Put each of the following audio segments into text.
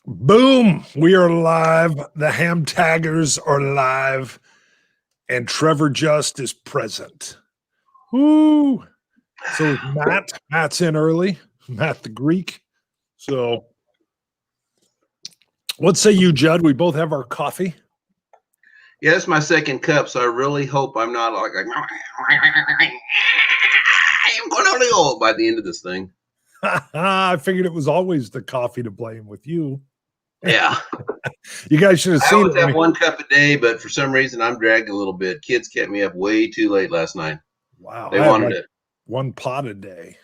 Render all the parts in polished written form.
Boom! We are live. The HAMTAGERs are live, and Trevor Just is present. Woo! So Matt's in early. Matt the Greek. So, what say you, Judd? We both have our coffee. Yeah, it's my second cup, so I really hope I'm not like I'm going to go by the end of this thing. I figured it was always the coffee to blame with you. Yeah. You guys should have seen I always it. have one cup a day, but for some reason I'm dragging a little bit. Kids kept me up way too late last night. Wow. They wanted it. One pot a day.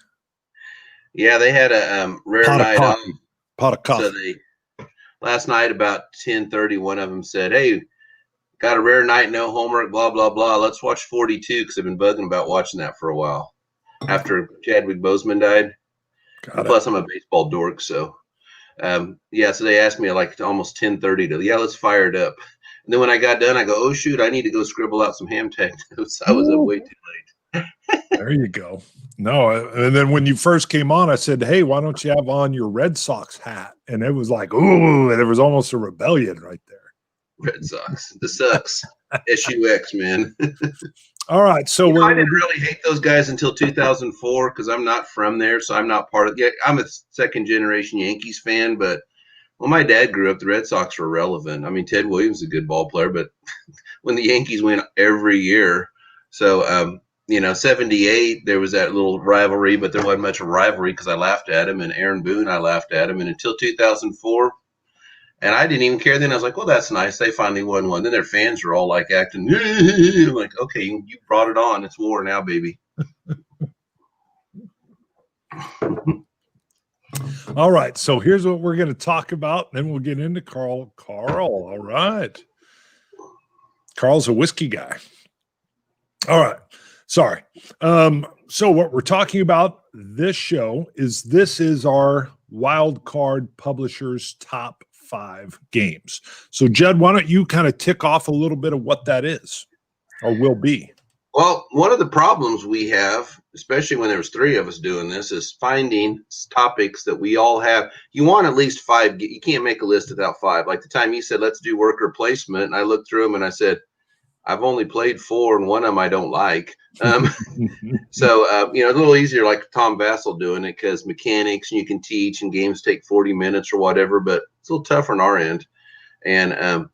Yeah, they had a rare pot night of pot of coffee. So last night about 10:30, one of them said, "Hey, got a rare night, no homework, blah blah blah. Let's watch 42 because I've been bugging about watching that for a while after Chadwick Boseman died. Plus, I'm a baseball dork, so yeah. So they asked me like almost 10:30 to let's fire it up. And then when I got done, I go, oh shoot, I need to go scribble out some HAMTAG notes. I was up way too late. There you go. No, and then when you first came on, I said, hey, why don't you have on your Red Sox hat? And it was like, ooh, there was almost a rebellion right there. Red Sox, the sucks. SUX, man. All right, so I didn't really hate those guys until 2004 because I'm not from there, so I'm not part of. Yeah, I'm a second generation Yankees fan, but when my dad grew up, the Red Sox were relevant. I mean, Ted Williams is a good ball player, but when the Yankees win every year, so 78 there was that little rivalry, but there wasn't much of a rivalry because I laughed at him, and Aaron Boone, I laughed at him, and until 2004. And I didn't even care then. I was like, well, that's nice. They finally won one. Then their fans were all like acting like, okay, you brought it on. It's war now, baby. All right. So here's what we're going to talk about. Then we'll get into Carl. All right. Carl's a whiskey guy. All right. Sorry. So what we're talking about this show is our wild card publishers top 5 games. So Judd, why don't you kind of tick off a little bit of what that is or will be? Well, one of the problems we have, especially when there's 3 of us doing this, is finding topics that we all have. You want at least 5. You can't make a list without 5. Like the time you said, let's do worker placement. And I looked through them and I said, I've only played 4 and one of them I don't like. So, it's a little easier like Tom Vassell doing it because mechanics and you can teach and games take 40 minutes or whatever, but it's a little tougher on our end. And,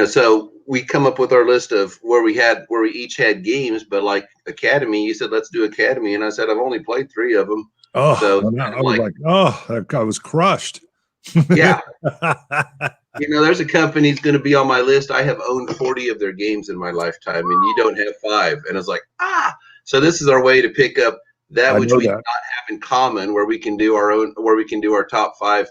so we come up with our list of where we each had games, but like Academy, you said, let's do Academy. And I said, I've only played 3 of them. Oh, so I was like, that guy was crushed. Yeah. There's a company that's going to be on my list. I have owned 40 of their games in my lifetime, and you don't have 5. And I was like, so this is our way to pick up that which we do not have in common, where we can do our top 5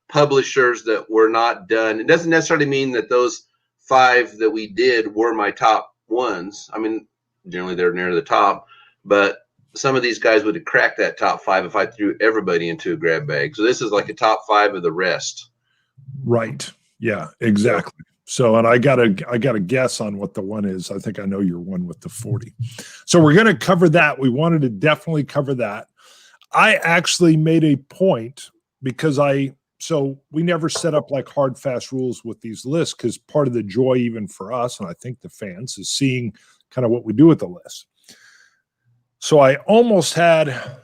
publishers that were not done. It doesn't necessarily mean that those 5 that we did were my top ones. I mean, generally they're near the top, but some of these guys would have cracked that top 5 if I threw everybody into a grab bag. So this is like a top 5 of the rest. Right. Yeah, exactly. So, and I got a guess on what the one is. I think I know your one with the 40. So we're going to cover that. We wanted to definitely cover that. I actually made a point because so we never set up like hard, fast rules with these lists because part of the joy even for us, and I think the fans, is seeing kind of what we do with the list. So I almost had,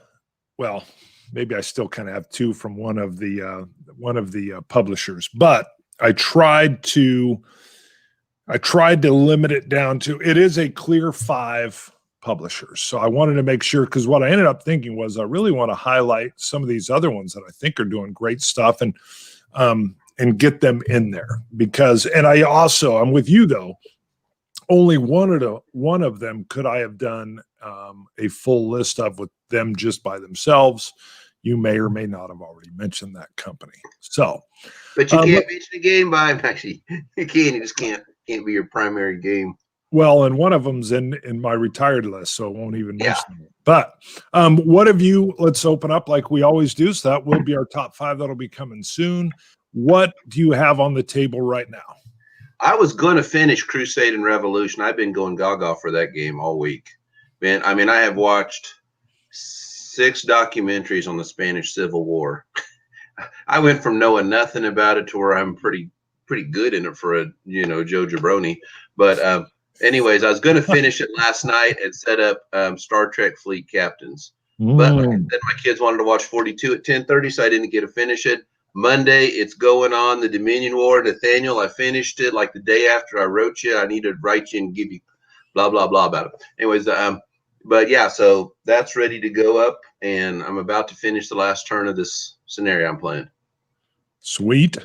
well, maybe I still kind of have 2 from one of the publishers, but I tried to limit it down to, it is a clear 5 publishers. So I wanted to make sure, because what I ended up thinking was I really want to highlight some of these other ones that I think are doing great stuff and get them in there because, and I'm with you though, only one of them could I have done a full list of with them just by themselves. You may or may not have already mentioned that company. So, but you can't mention a game by them. Actually, you can. You just can't be your primary game. Well, and one of them's in my retired list, so I won't even mention it. But what have you? Let's open up like we always do. So that will be our top 5. That'll be coming soon. What do you have on the table right now? I was going to finish Crusade and Revolution. I've been going gaga for that game all week, man. I mean, I have watched 6 documentaries on the Spanish Civil War. I went from knowing nothing about it to where I'm pretty good in it for a Joe Jabroni. But anyways, I was going to finish it last night and set up Star Trek Fleet Captains. But like I said, my kids wanted to watch 42 at 10:30, so I didn't get to finish it. Monday, it's going on, the Dominion War. Nathaniel, I finished it like the day after I wrote you. I need to write you and give you blah, blah, blah about it. Anyways, but yeah, so that's ready to go up, and I'm about to finish the last turn of this scenario I'm playing. Sweet.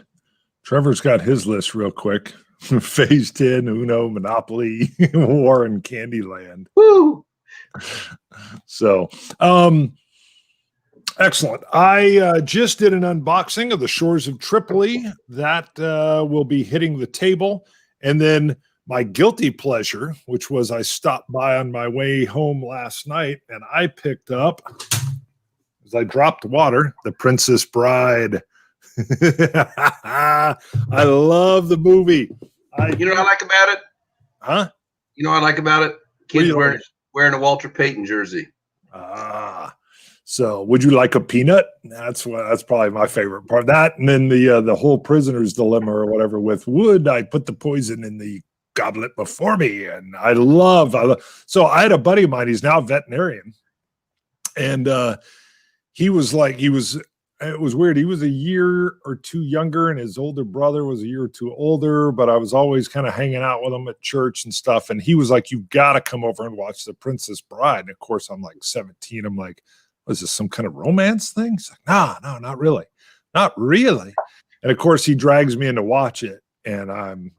Trevor's got his list real quick. Phase 10, Uno, Monopoly, War, and Candyland. Woo! So, excellent. I just did an unboxing of the Shores of Tripoli. That will be hitting the table. And then my guilty pleasure, which was I stopped by on my way home last night, and I picked up, as I dropped water, The Princess Bride. I love the movie. You know what I like about it? Huh? You know what I like about it? Kids wearing a Walter Payton jersey. So would you like a peanut? That's probably my favorite part. That, and then the whole prisoner's dilemma or whatever with, would I put the poison in the goblet before me? And so I had a buddy of mine, he's now a veterinarian. And it was weird. He was a year or two younger, and his older brother was a year or two older, but I was always kind of hanging out with him at church and stuff. And he was like, you've got to come over and watch The Princess Bride. And of course, I'm like 17. I'm like, was this some kind of romance thing? He's like, no, not really. Not really. And of course, he drags me in to watch it. And I'm,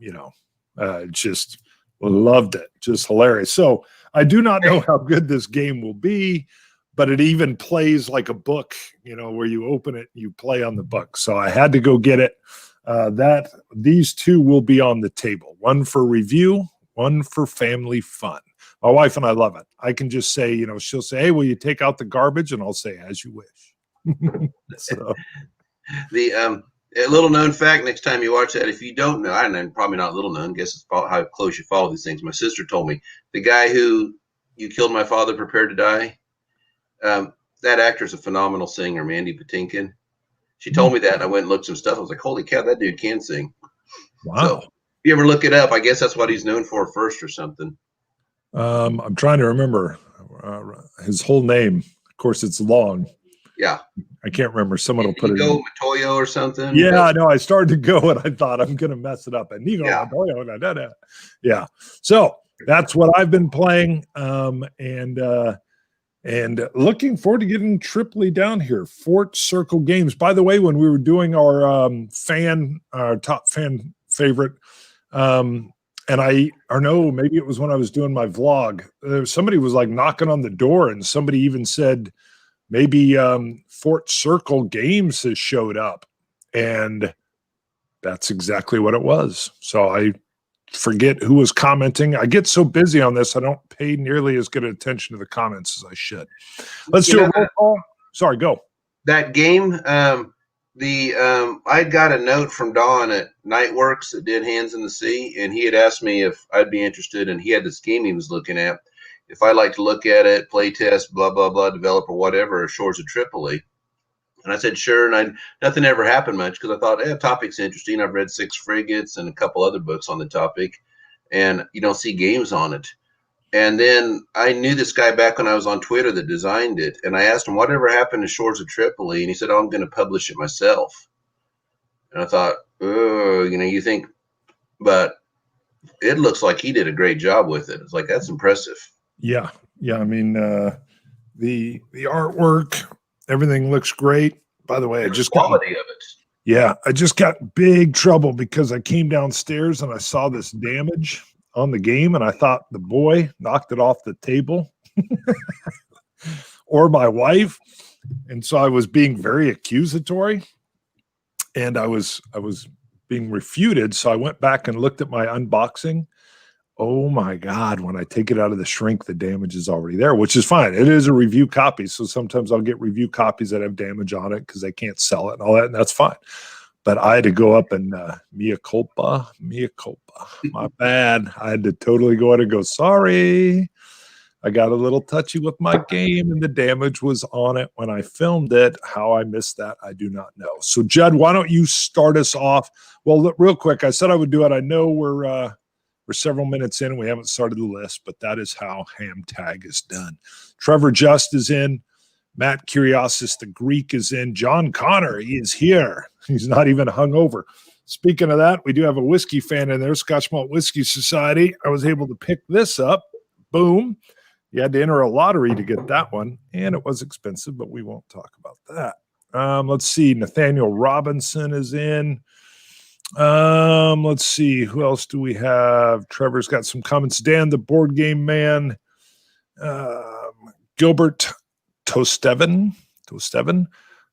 just loved it. Just hilarious. So I do not know how good this game will be, but it even plays like a book, where you open it, you play on the book. So I had to go get it. These two will be on the table. One for review, one for family fun. My wife and I love it. I can just say, she'll say, hey, will you take out the garbage? And I'll say, as you wish. So. The a little known fact, next time you watch that, if you don't know, I know, probably not little known, guess it's how close you follow these things. My sister told me, the guy who You Killed My Father, Prepared to Die, that actor's a phenomenal singer, Mandy Patinkin. She told me that, and I went and looked some stuff. I was like, holy cow, that dude can sing. Wow. So if you ever look it up, I guess that's what he's known for first or something. I'm trying to remember his whole name. Of course, it's long. Yeah. I can't remember. Someone will put it in. Matoyo or something. Yeah, I know. I started to go, and I thought I'm going to mess it up. And Matoyo. Yeah. So that's what I've been playing. And looking forward to getting Tripoli down here. Fort Circle Games. By the way, when we were doing our top fan favorite, maybe it was when I was doing my vlog, somebody was like knocking on the door, and somebody even said maybe Fort Circle Games has showed up. And that's exactly what it was. So I forget who was commenting. I get so busy on this, I don't pay nearly as good attention to the comments as I should. Let's do a roll call. Sorry, go. That game, I got a note from Don at Nightworks that did Hands in the Sea, and he had asked me if I'd be interested, and he had this game he was looking at. If I'd like to look at it, play test, blah, blah, blah, develop or whatever, Shores of Tripoli. And I said, sure. And nothing ever happened much because I thought, the topic's interesting. I've read 6 Frigates and a couple other books on the topic, and you don't see games on it. And then I knew this guy back when I was on Twitter that designed it. And I asked him, whatever happened to Shores of Tripoli? And he said, I'm going to publish it myself. And I thought, you think, but it looks like he did a great job with it. It's like, that's impressive. Yeah. I mean, the artwork, everything looks great. By the way, I just quality of it. Yeah, I just got big trouble because I came downstairs and I saw this damage on the game, and I thought the boy knocked it off the table or my wife. And so I was being very accusatory, and I was being refuted. So I went back and looked at my unboxing. Oh my God, when I take it out of the shrink, the damage is already there, which is fine. It is a review copy. So sometimes I'll get review copies that have damage on it because they can't sell it and all that, and that's fine. But I had to go up and mea culpa, my bad. I had to totally go out and go, sorry. I got a little touchy with my game, and the damage was on it when I filmed it. How I missed that, I do not know. So, Judd, why don't you start us off? Well, look, real quick, I said I would do it. I know we're several minutes in. We haven't started the list, but that is how HAMTAG is done. Trevor Just is in. Matt Curiosis, the Greek, is in. John Connor, he is here. He's not even hungover. Speaking of that, we do have a whiskey fan in there, Scotch Malt Whiskey Society. I was able to pick this up. Boom. You had to enter a lottery to get that one, and it was expensive, but we won't talk about that. Let's see. Nathaniel Robinson is in. Let's see. Who else do we have? Trevor's got some comments. Dan, the board game man. Gilbert Tosteven.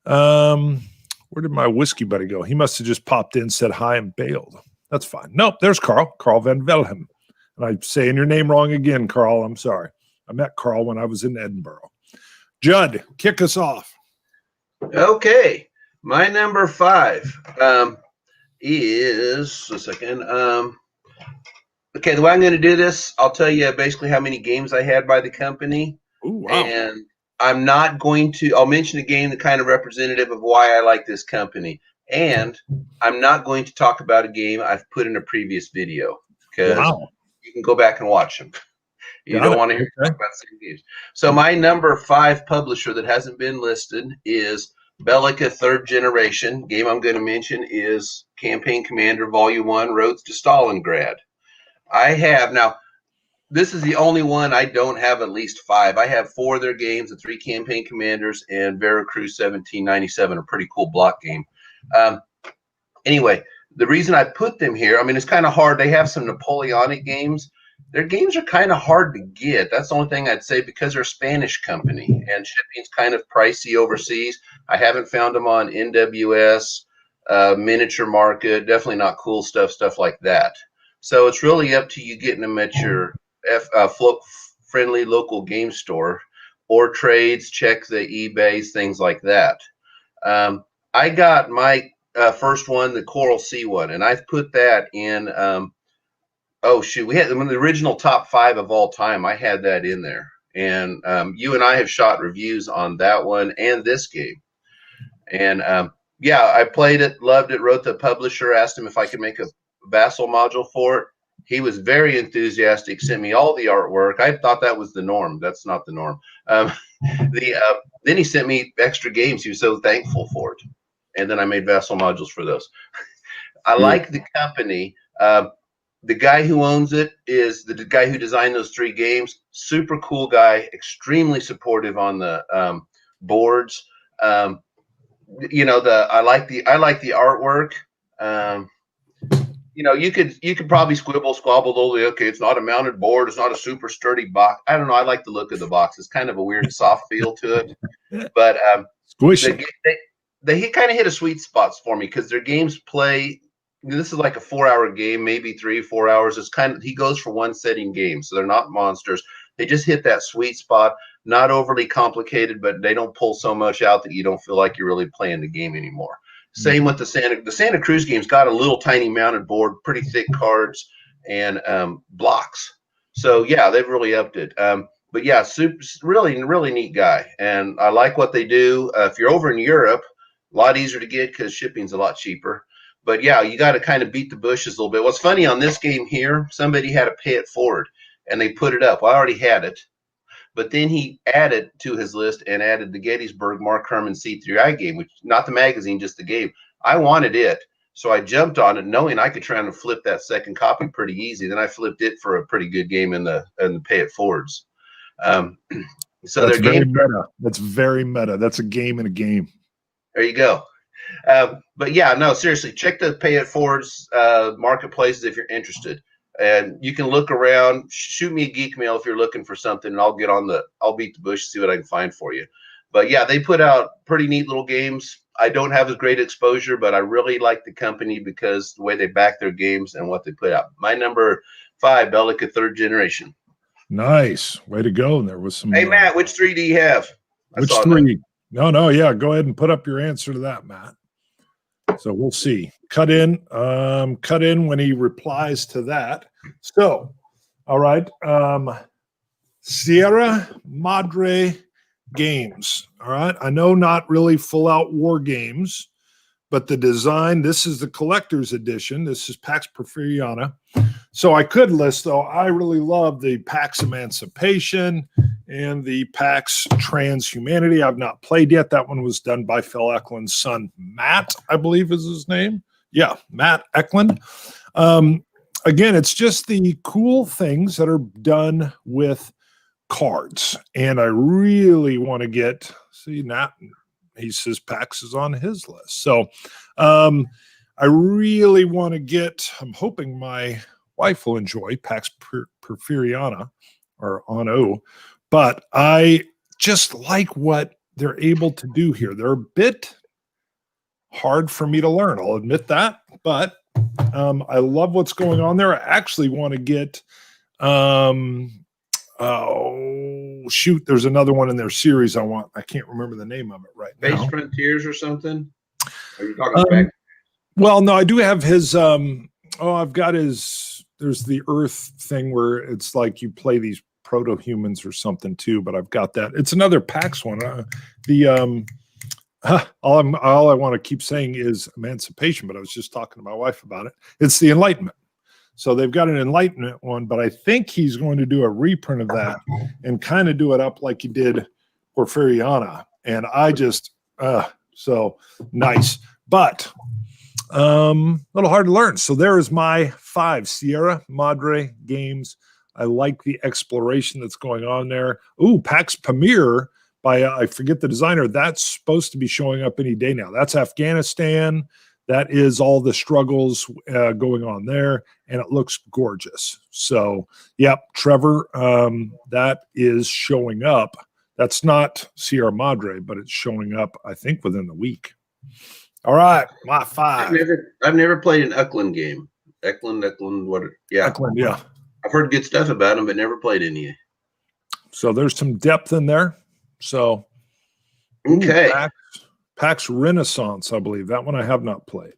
Where did my whiskey buddy go? He must have just popped in, said hi, and bailed. That's fine. Nope, there's Carl Van Velhem. And I'm saying your name wrong again, Carl. I'm sorry. I met Carl when I was in Edinburgh. Judd, kick us off. Okay. My number 5 is a second. Okay, the way I'm going to do this, I'll tell you basically how many games I had by the company. Ooh, wow. And I'm not going to, I'll mention a game that kind of representative of why I like this company. And I'm not going to talk about a game I've put in a previous video because you can go back and watch them. You don't want to hear about the same games. So my number 5 publisher that hasn't been listed is Bellica 3rd Generation. Game I'm going to mention is Campaign Commander Volume 1, Roads to Stalingrad. I have, now, this is the only one I don't have at least 5. I have 4 of their games, the 3 Campaign Commanders, and Veracruz 1797, a pretty cool block game. Anyway, the reason I put them here, I mean, it's kind of hard. They have some Napoleonic games. Their games are kind of hard to get. That's the only thing I'd say because they're a Spanish company and shipping's kind of pricey overseas. I haven't found them on NWS, Miniature Market, definitely not Cool Stuff like that. So it's really up to you getting them at your friendly local game store or trades, check the eBays, things like that. I got my first one, the Coral Sea one, and I've put that in oh shoot, we had one of the original top 5 of all time. I had that in there, and you and I have shot reviews on that one and this game. And yeah, I played it, loved it. Wrote the publisher, asked him if I could make a Vassal module for it. He was very enthusiastic. Sent me all the artwork. I thought that was the norm. That's not the norm. Then he sent me extra games. He was so thankful for it, and then I made Vassal modules for those. I like the company. The guy who owns it is the guy who designed those 3 games. Super cool guy, extremely supportive on the boards. You know, I like the artwork. You know, you could probably squabble. Okay, it's not a mounted board. It's not a super sturdy box. I don't know. I like the look of the box. It's kind of a weird soft feel to it. But squishy. They kind of hit a sweet spot for me because their games play. This is like a 4-hour game, maybe 3-4 hours. It's kind of, he goes for one setting game, so they're not monsters. They just hit that sweet spot. Not overly complicated, but they don't pull so much out that you don't feel like you're really playing the game anymore. Same with the Santa Cruz game's got a little tiny mounted board, pretty thick cards, and blocks. So yeah, they've really upped it. But yeah, really neat guy, and I like what they do. If you're over in Europe, a lot easier to get because shipping's a lot cheaper. But yeah, you got to kind of beat the bushes a little bit. What's funny on this game here, somebody had to pay it forward, and they put it up. Well, I already had it, but then he added to his list and added the Gettysburg Mark Herman C3i game, which not the magazine, just the game. I wanted it, so I jumped on it, knowing I could try and flip that second copy pretty easy. Then I flipped it for a pretty good game in the pay it forwards. So that's very meta. That's very meta. That's a game in a game. There you go. But yeah, no, seriously, check the pay it forwards marketplaces if you're interested, and you can look around. Shoot me a geek mail if you're looking for something, and I'll beat the bush, see what I can find for you. But yeah, they put out pretty neat little games. I don't have as great exposure, but I really like the company because the way they back their games and what they put out. My number 5, Bellica 3rd Generation. Nice, way to go. And there was some. Hey Matt, which 3 do you have? Which 3? No, yeah. Go ahead and put up your answer to that, Matt. So we'll see. Cut in when he replies to that. So, all right. Sierra Madre games. All right. I know not really full out war games, but the design, this is the collector's edition. This is Pax Porfiriana. So I could list, though, I really love the Pax Emancipation and the Pax Transhumanity. I've not played yet. That one was done by Phil Eklund's son, Matt, I believe is his name. Yeah, Matt Eklund. Again, it's just the cool things that are done with cards. And I really want to get, see, Nat, he says Pax is on his list. So I really want to get, I'm hoping my wife will enjoy Pax Porfiriana or Ono, but I just like what they're able to do here. They're a bit hard for me to learn, I'll admit that, but I love what's going on there. I actually want to get, oh shoot, there's another one in their series I want. I can't remember the name of it right now. Space Frontiers or something? Are you talking back? Well, no, I do have his, I've got his, there's the Earth thing where it's like you play these proto-humans or something too, but I've got that. It's another PAX one. All I want to keep saying is Emancipation, but I was just talking to my wife about it. It's the Enlightenment. So they've got an Enlightenment one, but I think he's going to do a reprint of that and kind of do it up like he did Porfiriana. And I just, so nice, but a little hard to learn. So there is my 5 Sierra Madre games. I like the exploration that's going on there. Ooh, Pax Pamir by, I forget the designer. That's supposed to be showing up any day now. That's Afghanistan. That is all the struggles going on there, and it looks gorgeous. So, yep, Trevor, that is showing up. That's not Sierra Madre, but it's showing up, I think, within the week. All right, my 5. I've never played an Eklund game. Eklund, what? Yeah, Eklund, yeah. I've heard good stuff about them, but never played any. So there's some depth in there. So, okay. Pax Renaissance, I believe. That one I have not played.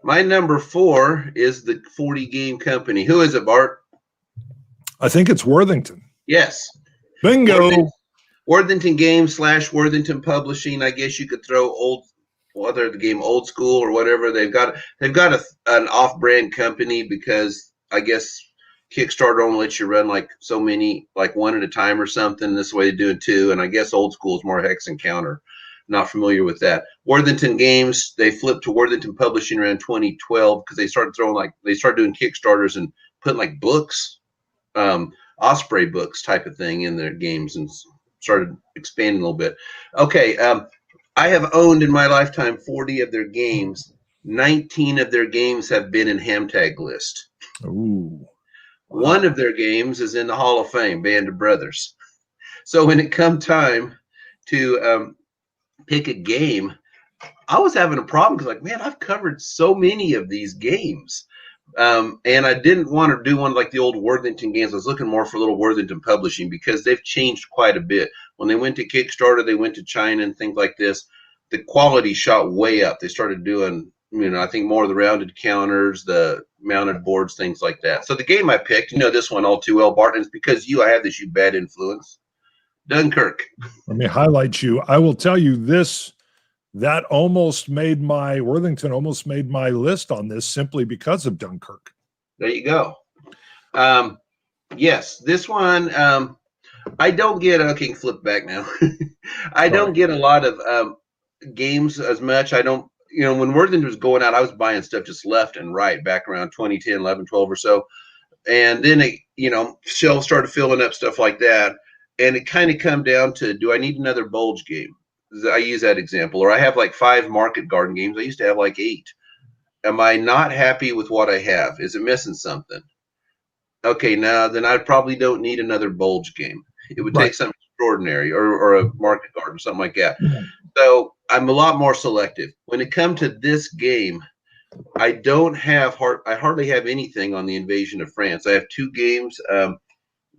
My number 4 is the 40 Game Company. Who is it, Bart? I think it's Worthington. Yes. Bingo. Worthington Games / Worthington Publishing. I guess you could throw the game Old School or whatever. They've got an off-brand company because I guess Kickstarter only lets you run like so many, like one at a time or something. This way they do it too. And I guess Old School is more hex and counter. Not familiar with that. Worthington Games, they flipped to Worthington Publishing around 2012 because they started doing Kickstarters and putting like books, Osprey books type of thing in their games and started expanding a little bit. Okay, I have owned in my lifetime 40 of their games. 19 of their games have been in HAMTAG list. Ooh. Wow. One of their games is in the Hall of Fame, Band of Brothers. So when it come time to pick a game, I was having a problem because, like, man, I've covered so many of these games. And I didn't want to do one like the old Worthington games. I was looking more for little Worthington Publishing because they've changed quite a bit. When they went to Kickstarter, they went to China and things like this. The quality shot way up. They started doing, I think more of the rounded counters, the mounted boards, things like that. So the game I picked, this one all too well, Bart, and it's because I have this, you bad influence. Dunkirk. Let me highlight you. I will tell you this, that Worthington almost made my list on this simply because of Dunkirk. There you go. Yes, this one, I don't get, okay, flip back now. I don't get a lot of games as much. I don't, when Worthington was going out, I was buying stuff just left and right back around 2010, 11, 12 or so. And then, shelves started filling up, stuff like that. And it kind of come down to, do I need another bulge game? I use that example. Or I have like 5 market garden games. I used to have like 8. Am I not happy with what I have? Is it missing something? Okay, now then I probably don't need another bulge game. It would take something extraordinary or a market garden, something like that. Mm-hmm. So I'm a lot more selective. When it comes to this game, I hardly have anything on the Invasion of France. I have 2 games.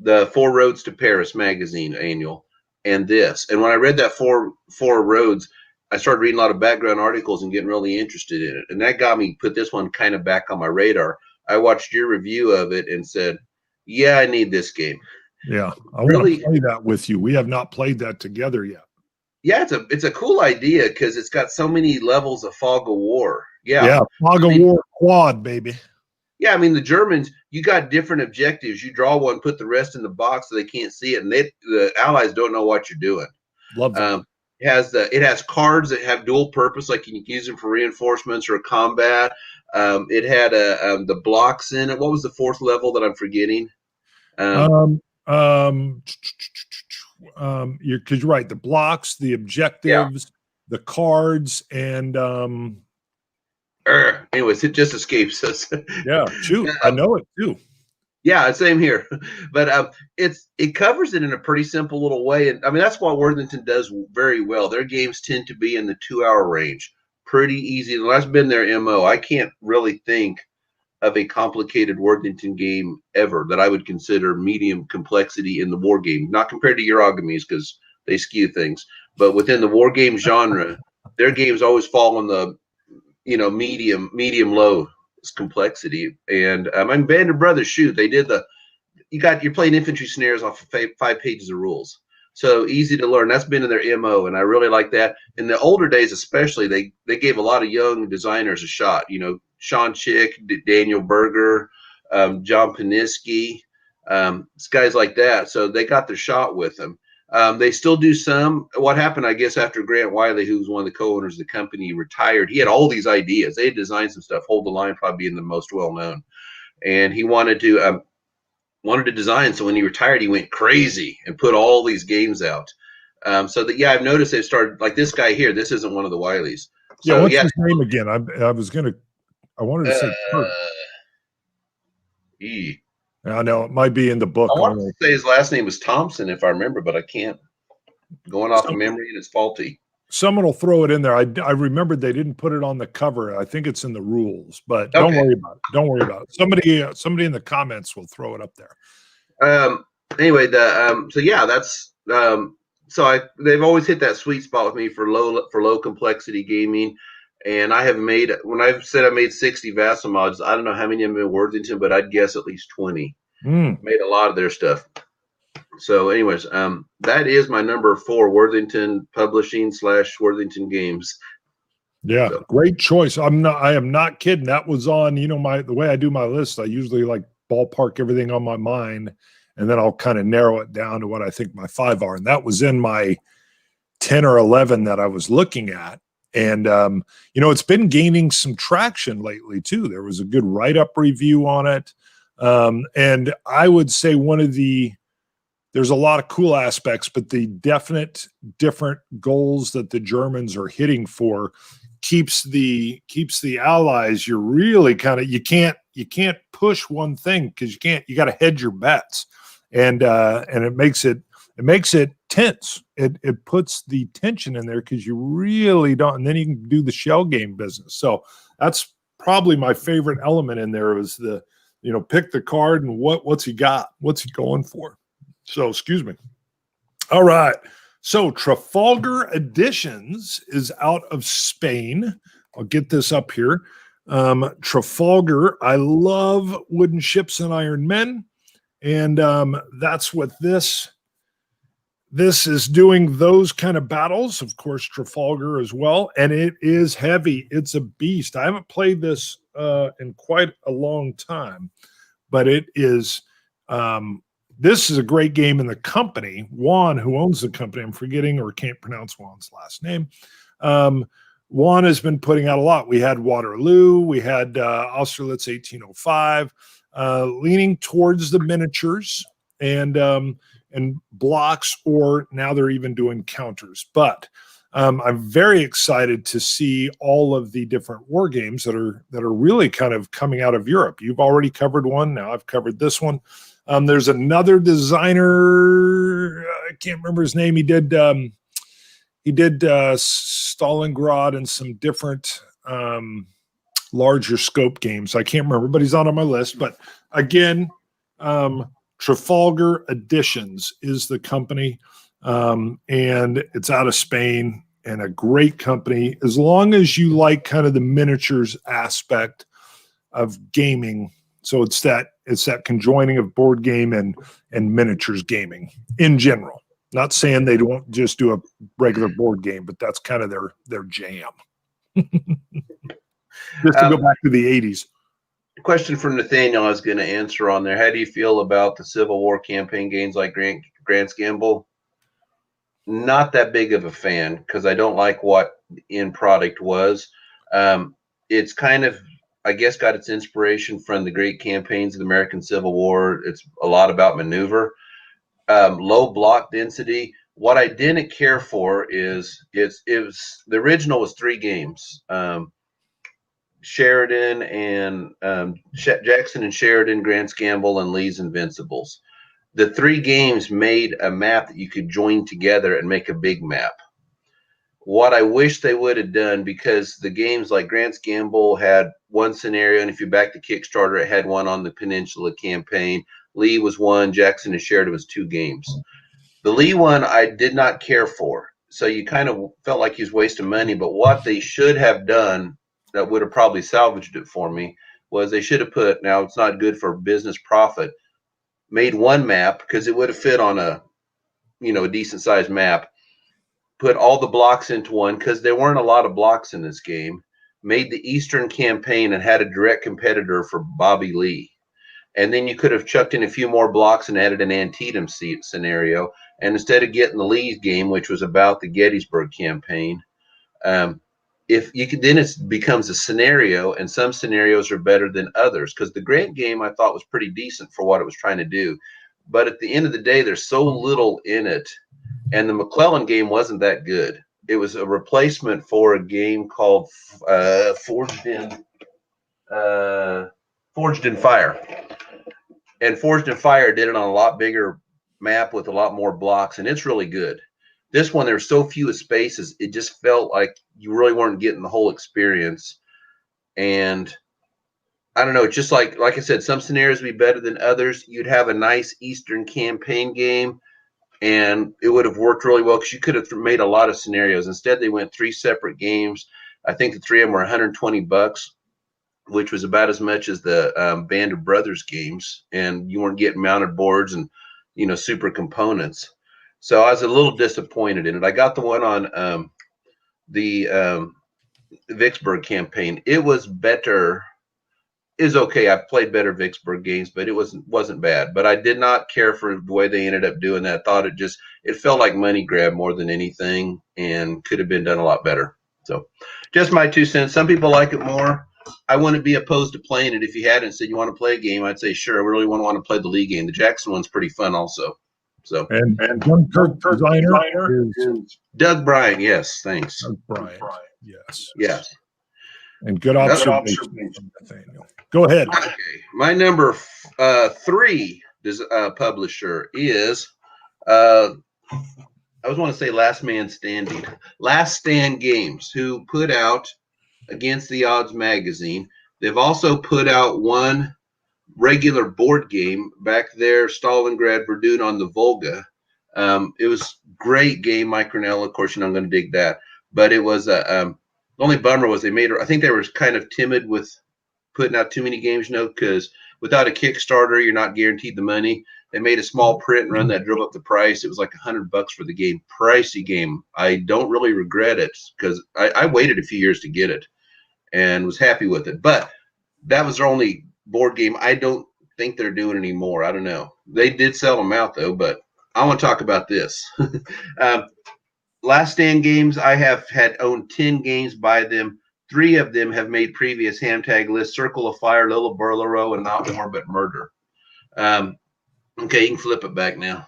The 4 Roads to Paris magazine annual and this. And when I read that four roads, I started reading a lot of background articles and getting really interested in it. And that got me, put this one kind of back on my radar. I watched your review of it and said, yeah, I need this game. Yeah, I want Really, to play that with you. We have not played that together yet. yeah, it's a cool idea because it's got so many levels of fog of war. Yeah, Yeah, Fog I of mean, War quad, baby. yeah, I mean the Germans, you got different objectives. You draw one, put the rest in the box so they can't see it, and the Allies don't know what you're doing. Love that. It has cards that have dual purpose, like you can use them for reinforcements or combat. It had the blocks in it. What was the fourth level that I'm forgetting? Um, um, you're because you're right. The blocks, the Yeah. objectives, the cards, and Anyways, it just escapes us. yeah, shoot, I know it too. Yeah, same here. But it covers it in a pretty simple little way, and I mean that's what Worthington does very well. Their games tend to be in the 2 hour range, pretty easy. And that's been their MO. I can't really think of a complicated Worthington game ever that I would consider medium complexity in the war game. Not compared to Eurogamies because they skew things, but within the war game genre, their games always fall in the medium low complexity. And I mean, Band of Brothers, shoot, they did you're playing infantry snares off of 5 pages of rules. So easy to learn. That's been in their MO, and I really like that. In the older days, especially, they gave a lot of young designers a shot. You know, Sean Chick, Daniel Berger, John Paniski, guys like that. So they got their shot with them. They still do some. What happened, I guess, after Grant Wiley, who was one of the co-owners of the company, retired, he had all these ideas. They had designed some stuff. Hold the Line probably being the most well-known. And he wanted to design. So when he retired, he went crazy and put all these games out. So that, yeah, I've noticed they've started, like this guy here. This isn't one of the Wileys. So, Yeah, what's yeah. his name again? I wanted to say Kurt. I know it might be in the book I want only. to say his last name was Thompson, if I remember, but I can't. Going off of memory, and it's faulty. Someone will throw it in there. I remembered they didn't put it on the cover. I think it's in the rules, but Okay. don't worry about it. Don't worry about it. Somebody in the comments will throw it up there. Anyway, so yeah, that's they've always hit that sweet spot with me for low complexity gaming. And I have made, when I've said I made 60 Vassal mods, I don't know how many of them in Worthington, but I'd guess at least 20. Made a lot of their stuff. So anyways, that is my number 4, Worthington Publishing / Worthington Games. Yeah, so. Great choice. I am not kidding. That was on, the way I do my list, I usually like ballpark everything on my mind, and then I'll kind of narrow it down to what I think my 5 are. And that was in my 10 or 11 that I was looking at. And, it's been gaining some traction lately too. There was a good write-up review on it. And I would say there's a lot of cool aspects, but the definite different goals that the Germans are hitting for keeps the Allies. You're really kind of, you can't push one thing because you got to hedge your bets. And it makes it tense. It puts the tension in there because you really don't, and then you can do the shell game business. So that's probably my favorite element in there is the, pick the card and what's he got, what's he going for. So excuse me. All right. So Trafalgar Editions is out of Spain. I'll get this up here. Trafalgar. I love wooden ships and iron men. And that's what this is doing, those kind of battles. Of course, Trafalgar as well. And it is heavy. It's a beast. I haven't played this in quite a long time, but it is this is a great game in the company. Juan, who owns the company, I'm forgetting or can't pronounce Juan's last name. Juan has been putting out a lot. We had Waterloo. We had Austerlitz 1805. Leaning towards the miniatures and blocks, or now they're even doing counters. But I'm very excited to see all of the different war games that are really kind of coming out of Europe. You've already covered one. Now I've covered this one. There's another designer. I can't remember his name. He did Stalingrad and some different larger scope games. I can't remember, but he's not on my list. But again, Trafalgar Editions is the company, and it's out of Spain, and a great company. As long as you like kind of the miniatures aspect of gaming, So it's that conjoining of board game and miniatures gaming in general. Not saying they don't just do a regular board game, but that's kind of their jam. Just to go back to the 80s. Question from Nathaniel I was going to answer on there. How do you feel about the Civil War campaign games like Grant's Gamble? Not that big of a fan because I don't like what the end product was. It's kind of, I guess, got its inspiration from the great campaigns of the American Civil War. It's a lot about maneuver. Low block density. What I didn't care for is it was the original was 3 games. Sheridan and Jackson and Sheridan, Grant's Gamble, and Lee's Invincibles. The 3 games made a map that you could join together and make a big map. What I wish they would have done, because the games like Grant's Gamble had one scenario, and if you back the Kickstarter, it had one on the Peninsula campaign. Lee was 1, Jackson and Sheridan was 2 games. The Lee one I did not care for, so you kind of felt like he was wasting money. But what they should have done that would have probably salvaged it for me was they should have put, now it's not good for business profit, made one map because it would have fit on a decent sized map, put all the blocks into one because there weren't a lot of blocks in this game, made the Eastern campaign and had a direct competitor for Bobby Lee. And then you could have chucked in a few more blocks and added an Antietam scenario. And instead of getting the Lee game, which was about the Gettysburg campaign, if you could, then it becomes a scenario, and some scenarios are better than others. Because the Grant game I thought was pretty decent for what it was trying to do, but at the end of the day, there's so little in it. And the McClellan game wasn't that good. It was a replacement for a game called Forged in Fire, and Forged in Fire did it on a lot bigger map with a lot more blocks, and it's really good. This one, there were so few spaces, it just felt like you really weren't getting the whole experience. And I don't know, just like I said, some scenarios would be better than others. You'd have a nice Eastern campaign game, and it would have worked really well because you could have made a lot of scenarios. Instead, they went 3 separate games. I think the 3 of them were $120, which was about as much as the Band of Brothers games, and you weren't getting mounted boards and super components. So I was a little disappointed in it. I got the one on the Vicksburg campaign. It was better. It was okay. I've played better Vicksburg games, but it wasn't bad. But I did not care for the way they ended up doing that. I thought it felt like money grab more than anything, and could have been done a lot better. So just my 2 cents. Some people like it more. I wouldn't be opposed to playing it if you hadn't said you want to play a game. I'd say sure. I really want to play the Lee game. The Jackson one's pretty fun also. So and Kirk designer is Doug Bryan. Yes, thanks. Doug Bryan. Yes. Yeah. And good observation from Nathaniel. Go ahead. Okay. My number 3 publisher is I always want to say Last Man Standing. Last Stand Games, who put out Against the Odds magazine. They've also put out one regular board game back there, Stalingrad Verdun on the Volga. It was great game, Mike Cornell. Of course, I'm going to dig that. But it was the only bummer was I think they were kind of timid with putting out too many games, because without a Kickstarter, you're not guaranteed the money. They made a small print run that drove up the price. It was like $100 for the game. Pricey game. I don't really regret it because I waited a few years to get it and was happy with it. But that was their only board game. I don't think they're doing anymore. I don't know. They did sell them out though, but I want to talk about this. Last Stand Games, I have owned 10 games by them. 3 of them have made previous HAMTAG lists: Circle of Fire, Little Burlerow, and Not More But Murder. Okay, you can flip it back now.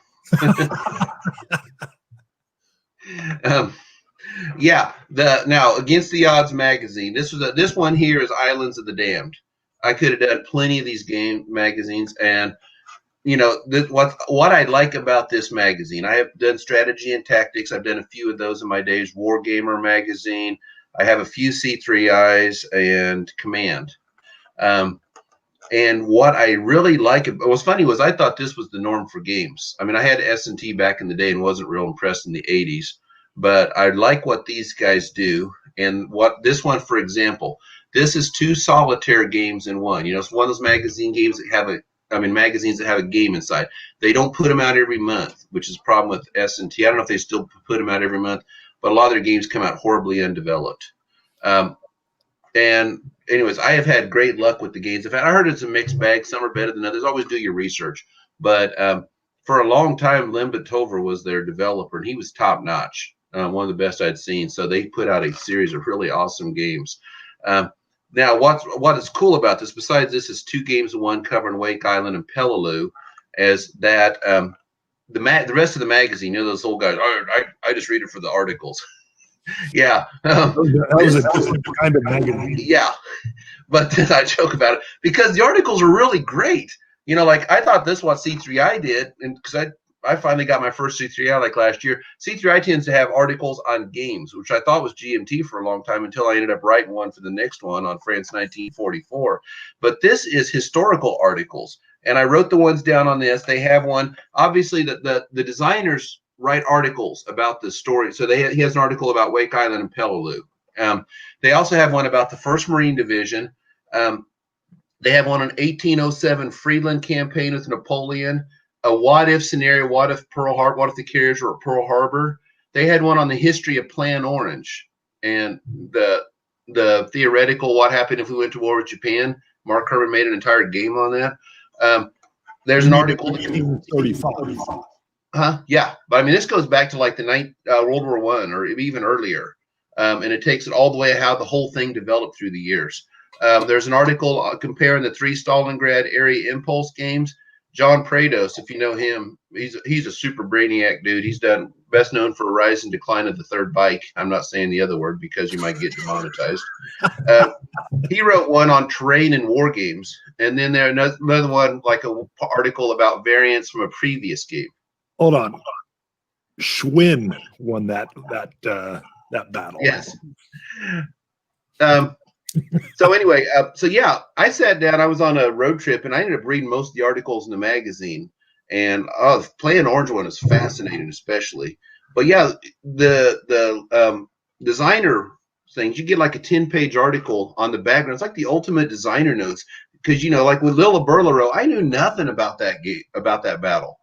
Yeah, now Against the Odds magazine. This one here is Islands of the Damned. I could have done plenty of these game magazines, and what I like about this magazine, I have done strategy and tactics. I've done a few of those in my days. Wargamer magazine. I have a few C3Is and Command. And what I really like, what was funny was I thought this was the norm for games. I mean, I had S&T back in the day and wasn't real impressed in the 80s, but I like what these guys do. And what this one, for example, This is 2 solitaire games in one. You know, it's one of those magazines that have a game inside. They don't put them out every month, which is a problem with S&T. I don't know if they still put them out every month, but a lot of their games come out horribly undeveloped. And anyways, I have had great luck with the games. In fact, I heard it's a mixed bag. Some are better than others. Always do your research. But for a long time, Limbatova was their developer, and he was top notch, one of the best I'd seen. So they put out a series of really awesome games. Now, what is cool about this, besides this is 2 games in one covering Wake Island and Peleliu, is that the rest of the magazine, you know, those old guys, I just read it for the articles. Yeah. That was a different kind of magazine. Yeah. But I joke about it because the articles are really great. You know, like I thought this is what C3i did, and because I finally got my first C3i like last year. C3i tends to have articles on games, which I thought was GMT for a long time until I ended up writing one for the next one on France 1944. But this is historical articles, and I wrote the ones down on this. They have one. Obviously, the designers write articles about the story. So he has an article about Wake Island and Peleliu. They also have one about the 1st Marine Division. They have one on 1807 Friedland campaign with Napoleon, a what-if scenario, what if the carriers were at Pearl Harbor. They had one on the history of Plan Orange and the theoretical what happened if we went to war with Japan. Mark Herman made an entire game on that. There's an article. 1935. Yeah, but I mean, this goes back to like the World War I or even earlier, and it takes it all the way how the whole thing developed through the years. There's an article comparing the 3 Stalingrad area impulse games. John Prados, if you know him, he's a super brainiac dude. He's best known for Rise and Decline of the Third Reich. I'm not saying the other word because you might get demonetized. He wrote one on terrain and war games, and then there's another one like an article about variants from a previous game. Hold on. Schwinn won that battle. Yes. So anyway, so yeah, I sat down. I was on a road trip, and I ended up reading most of the articles in the magazine. And the Plan Orange one is fascinating, especially. But yeah, the designer things, you get like a 10-page article on the background. It's like the ultimate designer notes because, you know, like with Lilla Berlero, I knew nothing about that game, about that battle.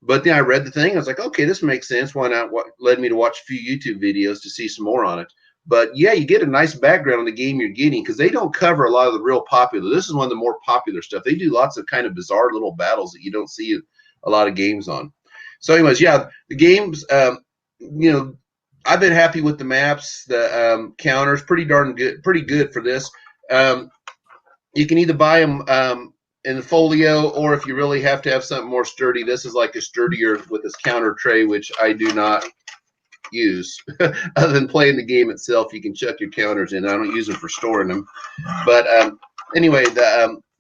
But then I read the thing. I was like, okay, this makes sense. Why not? What led me to watch a few YouTube videos to see some more on it. But yeah, you get a nice background on the game you're getting because they don't cover a lot of the real popular. This is one of the more popular stuff. They do lots of kind of bizarre little battles that you don't see a lot of games on. So anyways, yeah, the games, you know, I've been happy with the maps, the counters, pretty good for this. You can either buy them in the folio, or if you really have to have something more sturdy, this is like a sturdier with this counter tray, which I do not use other than playing the game itself. You can chuck your counters in. I don't use them for storing them. But anyway,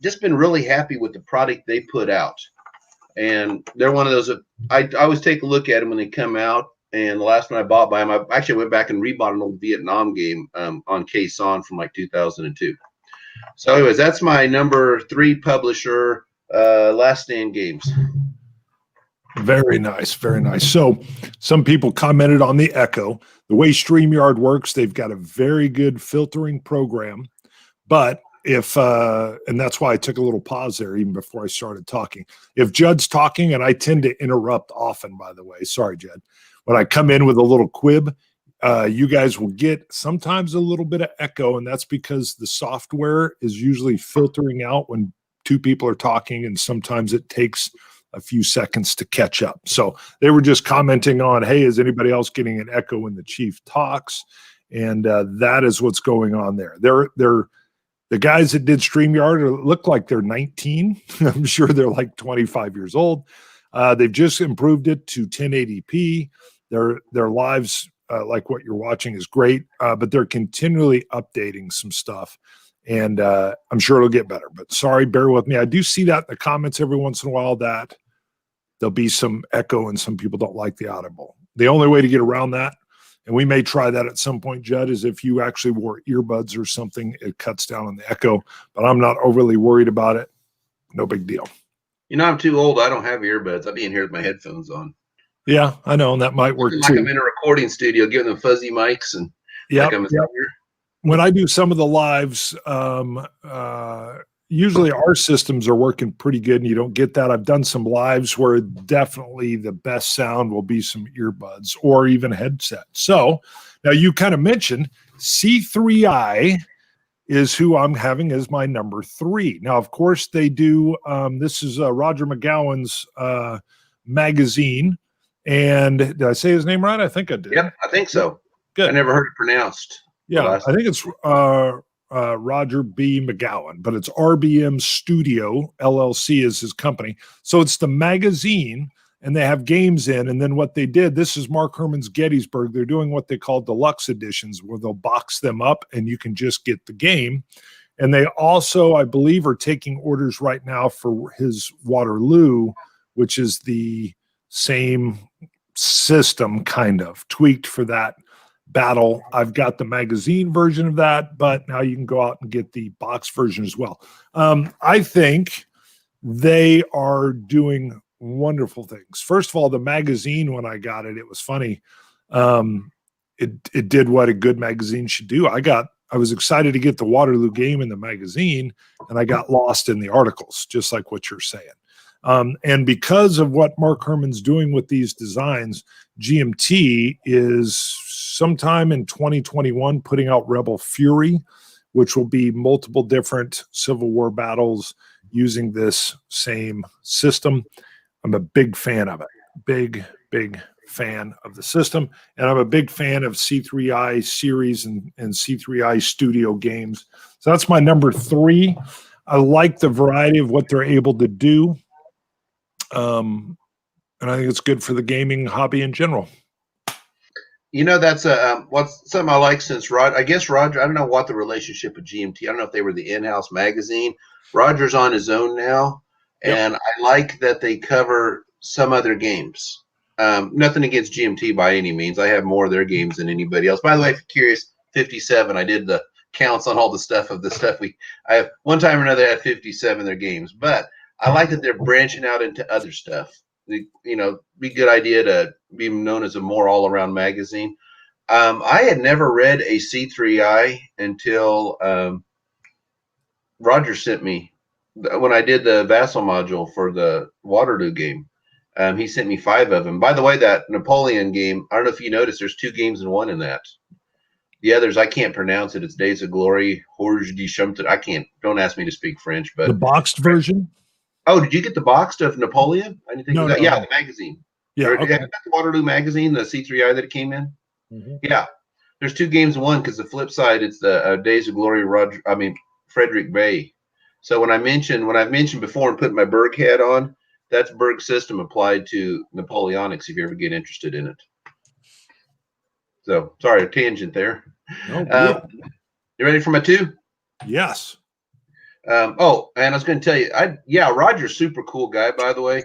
just been really happy with the product they put out. And they're one of those that I always take a look at them when they come out. And the last one I bought by them, I actually went back and rebought an old Vietnam game on Kson from like 2002. So anyways, that's my number 3 publisher, Last Stand Games. Very nice, very nice. So some people commented on the Echo. The way StreamYard works, they've got a very good filtering program. But if, and that's why I took a little pause there even before I started talking. If Judd's talking, and I tend to interrupt often, by the way, sorry, Judd. When I come in with a little quib, you guys will get sometimes a little bit of echo, and that's because the software is usually filtering out when 2 people are talking, and sometimes it takes a few seconds to catch up. So they were just commenting on, hey, is anybody else getting an echo when the chief talks? And that is what's going on there. They're the guys that did StreamYard look like they're 19. I'm sure they're like 25 years old. They've just improved it to 1080p. Their lives, like what you're watching, is great, but they're continually updating some stuff. And I'm sure it'll get better. But sorry, bear with me. I do see that in the comments every once in a while that there'll be some echo and some people don't like the audible. The only way to get around that, and we may try that at some point, Judd, is if you actually wore earbuds or something, it cuts down on the echo. But I'm not overly worried about it. No big deal. You know, I'm too old. I don't have earbuds. I'll be in here with my headphones on. Yeah, I know, and that might work like too. I'm in a recording studio, giving them fuzzy mics and like I'm here. when I do some of the lives, usually our systems are working pretty good and you don't get that. I've done some lives where definitely the best sound will be some earbuds or even a headset. So now you kind of mentioned C3i is who I'm having as my number 3. Now, of course, they do. This is Roger McGowan's magazine. And did I say his name right? I think I did. Yep, I think so. Good. I never heard it pronounced. Yeah, I think it's Roger B. McGowan, but it's RBM Studio LLC is his company. So it's the magazine, and they have games in. And then what they did, this is Mark Herman's Gettysburg. They're doing what they call deluxe editions, where they'll box them up and you can just get the game. And they also, I believe, are taking orders right now for his Waterloo, which is the same system, kind of tweaked for that battle. I've got the magazine version of that, but now you can go out and get the box version as well. I think they are doing wonderful things. First of all, the magazine, when I got it, it was funny. It did what a good magazine should do. I was excited to get the Waterloo game in the magazine, and I got lost in the articles, just like what you're saying. And because of what Mark Herman's doing with these designs, GMT is sometime in 2021 putting out Rebel Fury, which will be multiple different Civil War battles using this same system. I'm a big fan of it. Big fan of the system. And I'm a big fan of C3i series and C3i studio games. So that's my number 3. I like the variety of what they're able to do. And I think it's good for the gaming hobby in general. You know, that's what's something I like since Roger. I guess Roger. I don't know what the relationship with GMT. I don't know if they were the in-house magazine. Roger's on his own now, and I like that they cover some other games. Nothing against GMT by any means. I have more of their games than anybody else. By the way, if you're curious, 57. I did the counts on all the stuff I have one time or another had 57 of their games, but I like that they're branching out into other stuff. Be a good idea to be known as a more all-around magazine. I had never read a C3i until Roger sent me when I did the Vassal module for the Waterloo game. He sent me 5 of them. By the way, that Napoleon game, I don't know if you noticed, there's 2 games in one in that. The others, I can't pronounce it. It's Days of Glory, Horge de Shumpton. I can't. Don't ask me to speak French. But the boxed version. Oh, did you get the boxed of Napoleon? I didn't think no, that. No. Yeah, the magazine. Yeah, okay. Okay. The Waterloo magazine, the C3i that it came in. Mm-hmm. Yeah, there's 2 games in one because the flip side, it's the Days of Glory. Frederick Bay. So when I've mentioned before and put my Berg hat on, that's Berg system applied to Napoleonics. If you ever get interested in it. So sorry, a tangent there. No, you ready for my 2? Yes. And I was going to tell you, Roger's super cool guy, by the way.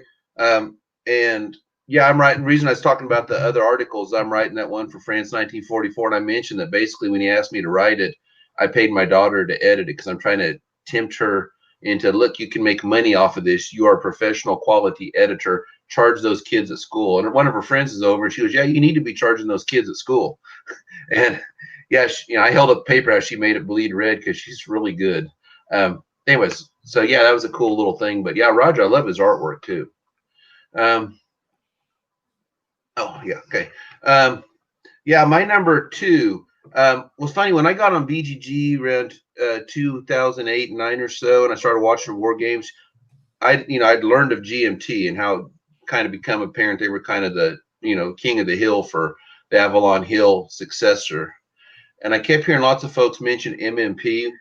And yeah, I'm writing. The reason I was talking about the other articles, I'm writing that one for France 1944, and I mentioned that basically when he asked me to write it, I paid my daughter to edit it because I'm trying to tempt her into, look, you can make money off of this. You are a professional quality editor. Charge those kids at school. And one of her friends is over, and she goes, yeah, you need to be charging those kids at school. And yeah, I held up paper how she made it bleed red because she's really good. Anyways, so yeah, that was a cool little thing. But yeah, Roger, I love his artwork too. Okay. My number 2 was funny when I got on BGG around 2008, 9 or so, and I started watching war games. I'd learned of GMT and how it kind of become apparent they were kind of the king of the hill for the Avalon Hill successor. And I kept hearing lots of folks mention MMP,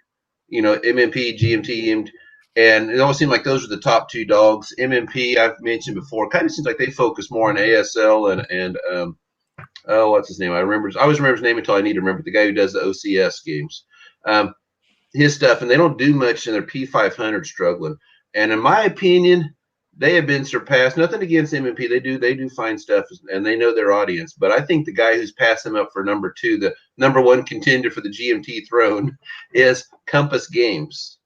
MMP, GMT, and it always seemed like those are the top 2 dogs. MMP, I've mentioned before, kind of seems like they focus more on ASL and what's his name? I always remember his name until I need to remember, the guy who does the OCS games. His stuff, and they don't do much in their P500 struggling. And in my opinion, they have been surpassed. Nothing against MMP. They do fine stuff, and they know their audience. But I think the guy who's passed them up for number 2, the number 1 contender for the GMT throne, is Compass Games.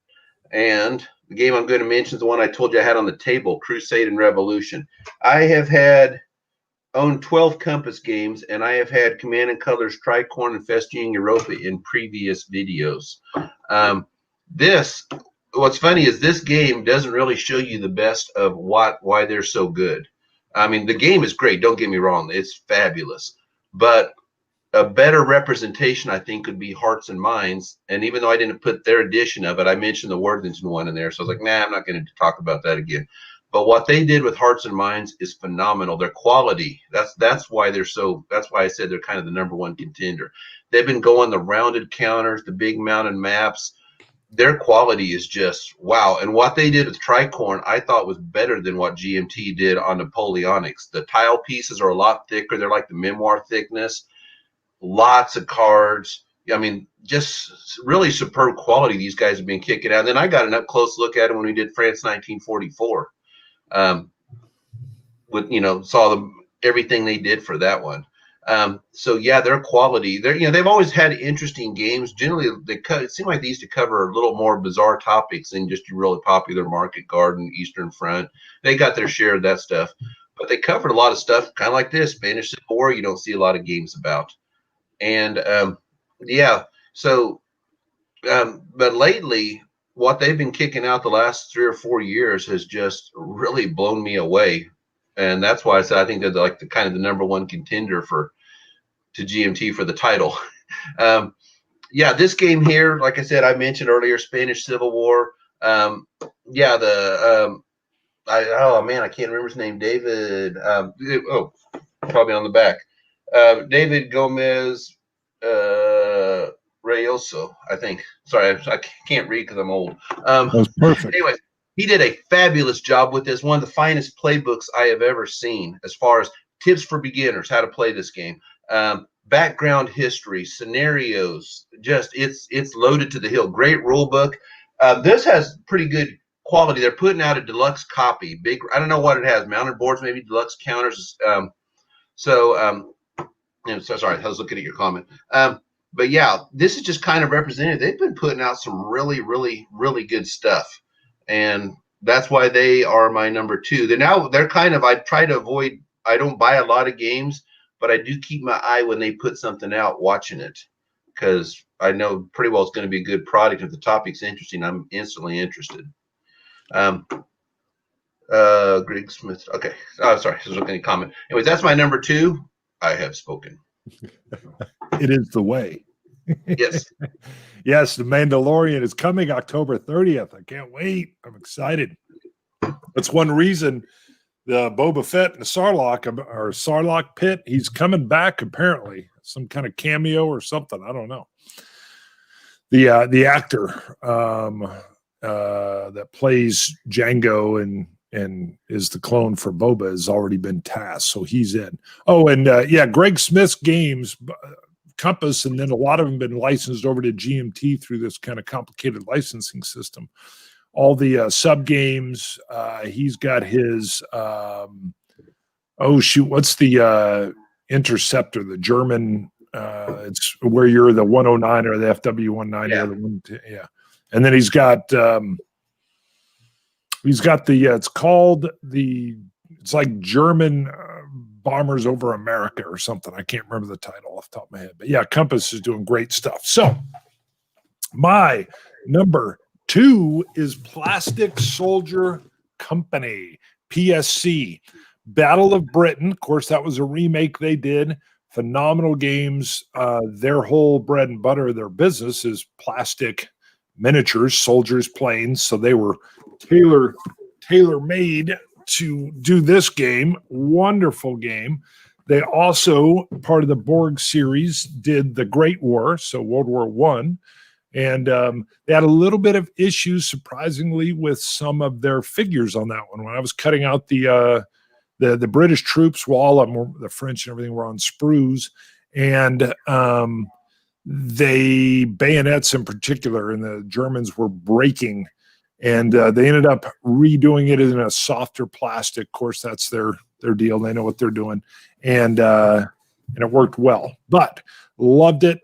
And the game I'm going to mention is the one I told you I had on the table, Crusade and Revolution. I have had own 12 Compass games, and I have had Command and Colors Tricorn and Festoon Europa in previous videos. What's funny is this game doesn't really show you the best of why they're so good. I mean, the game is great. Don't get me wrong. It's fabulous. But a better representation, I think, could be Hearts and Minds. And even though I didn't put their edition of it, I mentioned the Worthington one in there. So I was like, nah, I'm not going to talk about that again. But what they did with Hearts and Minds is phenomenal. Their quality, that's why I said they're kind of the #1 contender. They've been going the rounded counters, the big mounted maps. Their quality is just wow. And what they did with Tricorn, I thought was better than what GMT did on Napoleonics. The tile pieces are a lot thicker. They're like the memoir thickness. Lots of cards. I mean, just really superb quality these guys have been kicking out. And then I got an up close look at it when we did France 1944. Saw everything they did for that one. So yeah, their quality. They've always had interesting games. Generally, it seemed like they used to cover a little more bizarre topics than just your really popular Market Garden, Eastern Front. They got their share of that stuff, but they covered a lot of stuff, kind of like this Spanish Civil War. You don't see a lot of games about. And but lately, what they've been kicking out the last 3 or 4 years has just really blown me away. And that's why I said I think they're like the kind of the #1 contender to GMT for the title. This game here, like I said, I mentioned earlier, Spanish Civil War. I can't remember his name. David. Probably on the back. David Gomez Rayoso, I think. Sorry, I can't read because I'm old. That was perfect. Anyway, he did a fabulous job with this. One of the finest playbooks I have ever seen as far as tips for beginners, how to play this game. Background history, scenarios, just it's loaded to the hill. Great rule book. This has pretty good quality. They're putting out a deluxe copy. Big, I don't know what it has. Mounted boards, maybe deluxe counters. Sorry, I was looking at your comment. But yeah, this is just kind of representative. They've been putting out some really, really, really good stuff. And that's why they are my #2. They're kind of, I try to avoid, I don't buy a lot of games, but I do keep my eye when they put something out, watching it, because I know pretty well it's going to be a good product. If the topic's interesting, I'm instantly interested. Greg Smith. Okay. Oh, sorry. I was looking at a comment. Anyways, that's my #2. I have spoken. It is the way. Yes. Yes, The Mandalorian is coming October 30th. I can't wait. I'm excited. That's one reason the Boba Fett and the Sarlacc pit, he's coming back apparently. Some kind of cameo or something. I don't know. The actor that plays Jango and is the clone for Boba has already been tasked, so he's in. Oh, and Greg Smith's games, Compass, and then a lot of them been licensed over to GMT through this kind of complicated licensing system. All the sub games, he's got his. What's the Interceptor? The German. It's where you're the 109 or the FW-190 or the 110. Yeah, and then he's got. He's got it's like German Bombers Over America or something. I can't remember the title off the top of my head. But yeah, Compass is doing great stuff. So my #2 is Plastic Soldier Company, PSC. Battle of Britain. Of course, that was a remake they did. Phenomenal games. Their whole bread and butter, their business is plastic miniatures, soldiers, planes. So they were tailor-made to do this game. Wonderful game. They also, part of the Borg series, did the Great War, so World War I. And they had a little bit of issues, surprisingly, with some of their figures on that one. When I was cutting out the British troops, while all of them, the French and everything, were on sprues. And bayonets in particular, and the Germans were breaking, and they ended up redoing it in a softer plastic. Of course, that's their deal. They know what they're doing, and it worked well. But loved it.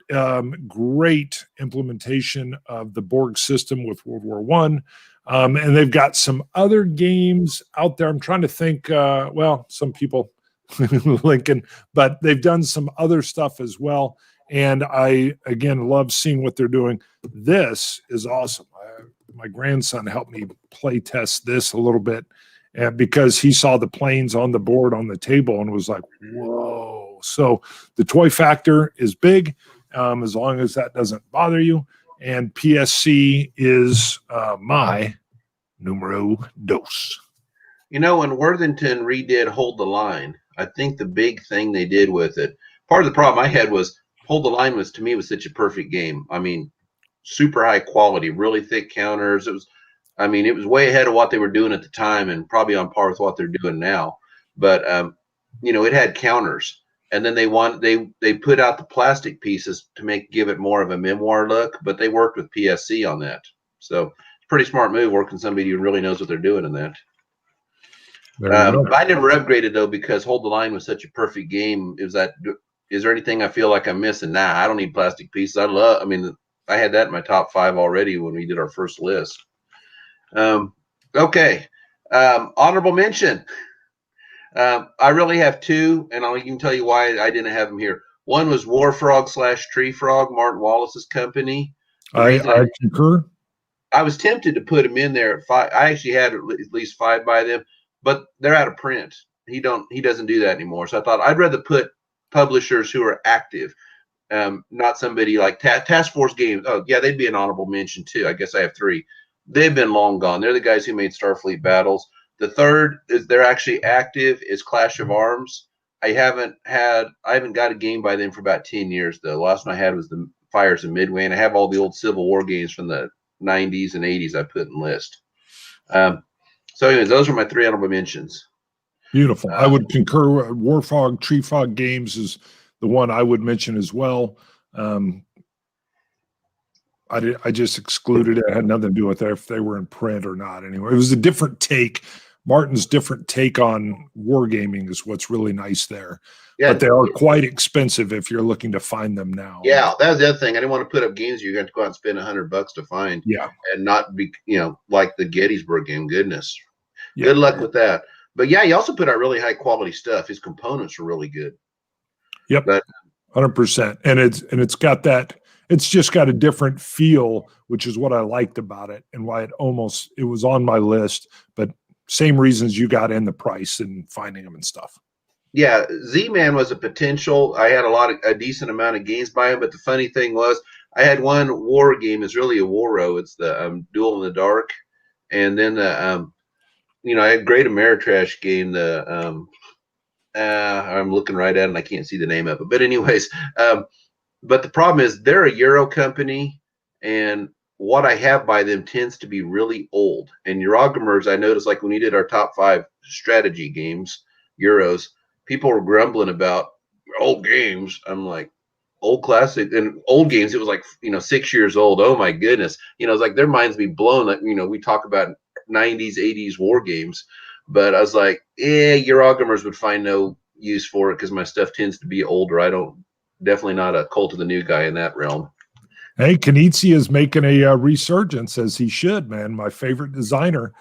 Great implementation of the Borg system with World War I. And they've got some other games out there. I'm trying to think. Some people Lincoln, but they've done some other stuff as well. And I, again, love seeing what they're doing. This is awesome. My grandson helped me play test this a little bit because he saw the planes on the board on the table and was like, whoa. So the toy factor is big, as long as that doesn't bother you. And PSC is my numero dos. You know, when Worthington redid Hold the Line, I think the big thing they did with it, part of the problem I had was Hold the Line was, to me, was such a perfect game. I mean, super high quality, really thick counters. It was way ahead of what they were doing at the time and probably on par with what they're doing now. But, it had counters. And then they put out the plastic pieces to give it more of a memoir look, but they worked with PSC on that. So it's a pretty smart move, working somebody who really knows what they're doing in that. I never upgraded though, because Hold the Line was such a perfect game. Is there anything I feel like I'm missing? Nah, I don't need plastic pieces. I had that in my top 5 already when we did our first list. Okay. Honorable mention. I really have 2, and I can tell you why I didn't have them here. One was War Frog / Tree Frog, Martin Wallace's company. I concur. I was tempted to put them in there at 5. I actually had at least 5 by them, but they're out of print. He doesn't do that anymore. So I thought I'd rather put publishers who are active, not somebody like Task Force Games. Oh yeah, they'd be an honorable mention too. I guess I have 3. They've been long gone. They're the guys who made Starfleet Battles. The third is they're actually active is Clash of Arms. I haven't got a game by them for about 10 years though. The last one I had was the Fires of Midway, and I have all the old Civil War games from the 90s and 80s I put in list. So anyways, those are my 3 honorable mentions. Beautiful. I would concur. War Frog, Tree Frog Games is the one I would mention as well. I just excluded it. It had nothing to do with that if they were in print or not. Anyway, it was a different take. Martin's different take on wargaming is what's really nice there. Yeah, but they are quite expensive if you're looking to find them now. Yeah, that was the other thing. I didn't want to put up games you're going to go out and spend $100 to find. Yeah, and not be like the Gettysburg game. Goodness, yeah. Good luck with that. But yeah, he also put out really high quality stuff. His components are really good. Yep, 100%. And it's got that. It's just got a different feel, which is what I liked about it, and why it was on my list. But same reasons you got in the price and finding them and stuff. Yeah, Z-Man was a potential. I had a decent amount of games by him, but the funny thing was I had one war game. It's really a Warro. It's the Duel in the Dark, and then the I had Great Ameritrash game. The I'm looking right at it and I can't see the name of it. But anyways, but the problem is they're a Euro company, and what I have by them tends to be really old. And Eurogamers, I noticed, like when we did our top 5 strategy games, Euros, people were grumbling about old games. I'm like, old classic and old games. It was like, 6 years old. Oh my goodness. It's like their minds be blown. Like, we talk about 90s, 80s war games, but I was like, Eurogamers would find no use for it because my stuff tends to be older. Definitely not a Cult of the New guy in that realm. Hey, Knizia is making a resurgence, as he should, man. My favorite designer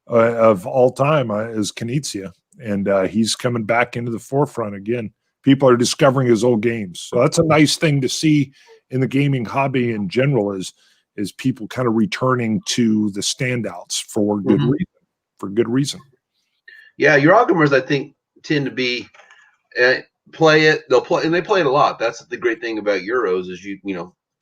of all time is Knizia, and he's coming back into the forefront again. People are discovering his old games. So that's a nice thing to see in the gaming hobby in general is people kind of returning to the standouts for good reason. For good reason. Yeah, Eurogamers, I think, tend to be play it. They'll play, and they play it a lot. That's the great thing about Euros is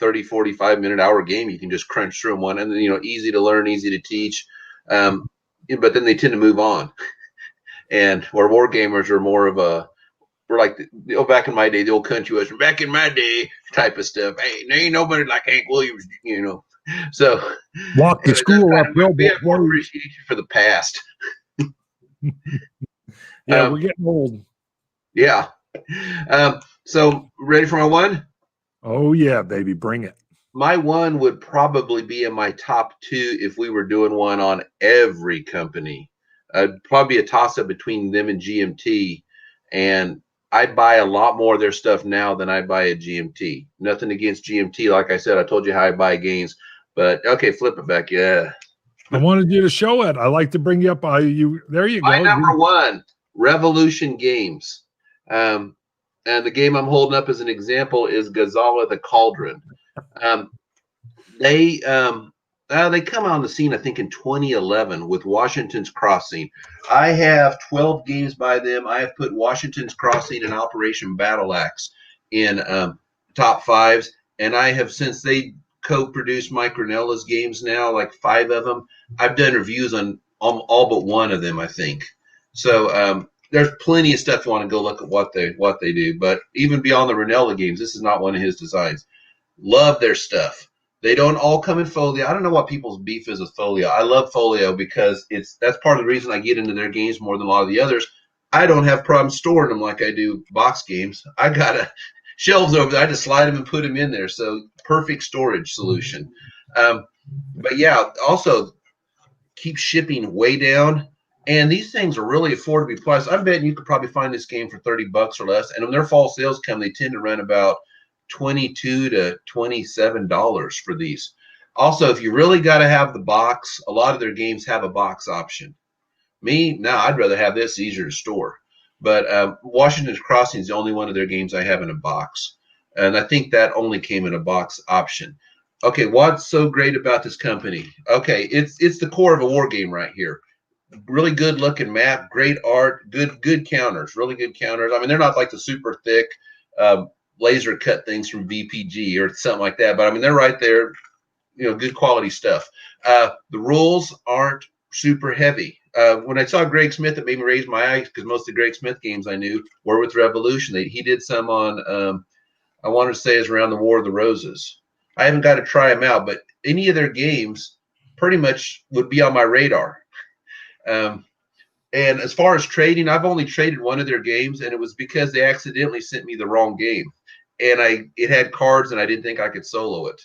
30, 45 minute hour game. You can just crunch through them one, and easy to learn, easy to teach. But then they tend to move on. And where war gamers are more of we're like, back in my day, the old country western, back in my day type of stuff. Hey, there ain't nobody like Hank Williams, So walk to school up real bit. More appreciation for the past. Yeah, we're getting old. Yeah. So ready for my 1? Oh yeah, baby, bring it. My 1 would probably be in my top 2 if we were doing one on every company. Probably a toss-up between them and GMT, and I buy a lot more of their stuff now than I buy at GMT. Nothing against GMT. Like I said, I told you how I buy games, but okay, flip it back. Yeah. I wanted you to show it. I like to bring you up. There you go. My number 1, Revolution Games. And the game I'm holding up as an example is Gazala the Cauldron. Um, they come on the scene, I think, in 2011 with Washington's Crossing. I have 12 games by them. I have put Washington's Crossing and Operation Battle Axe in top fives, and I have, since they co-produced Mike Rinella's games now, like 5 of them, I've done reviews on all but 1 of them, I think. So there's plenty of stuff you want to go look at what they do. But even beyond the Rinella games, this is not one of his designs. Love their stuff. They don't all come in folio. I don't know what people's beef is with folio. I love folio because that's part of the reason I get into their games more than a lot of the others. I don't have problems storing them like I do box games. I got shelves over there. I just slide them and put them in there. So perfect storage solution. But yeah, also keep shipping way down. And these things are really affordably priced. I'm betting you could probably find this game for $30 or less. And when their fall sales come, they tend to run about $22 to $27 for these. Also, if you really got to have the box, a lot of their games have a box option. I'd rather have this, easier to store. But Washington's Crossing is the only one of their games I have in a box. And I think that only came in a box option. Okay, what's so great about this company? Okay, it's the core of a war game right here. Really good looking map, great art, good counters, really good counters. I mean, they're not like the super thick laser cut things from VPG or something like that, but I mean, they're right there, good quality stuff. The rules aren't super heavy. When I saw Greg Smith, it made me raise my eyes because most of the Greg Smith games I knew were with Revolution. He did some on, I wanted to say it's around the War of the Roses. I haven't got to try them out, but any of their games pretty much would be on my radar. And as far as trading, I've only traded one of their games, and it was because they accidentally sent me the wrong game. And it had cards, and I didn't think I could solo it.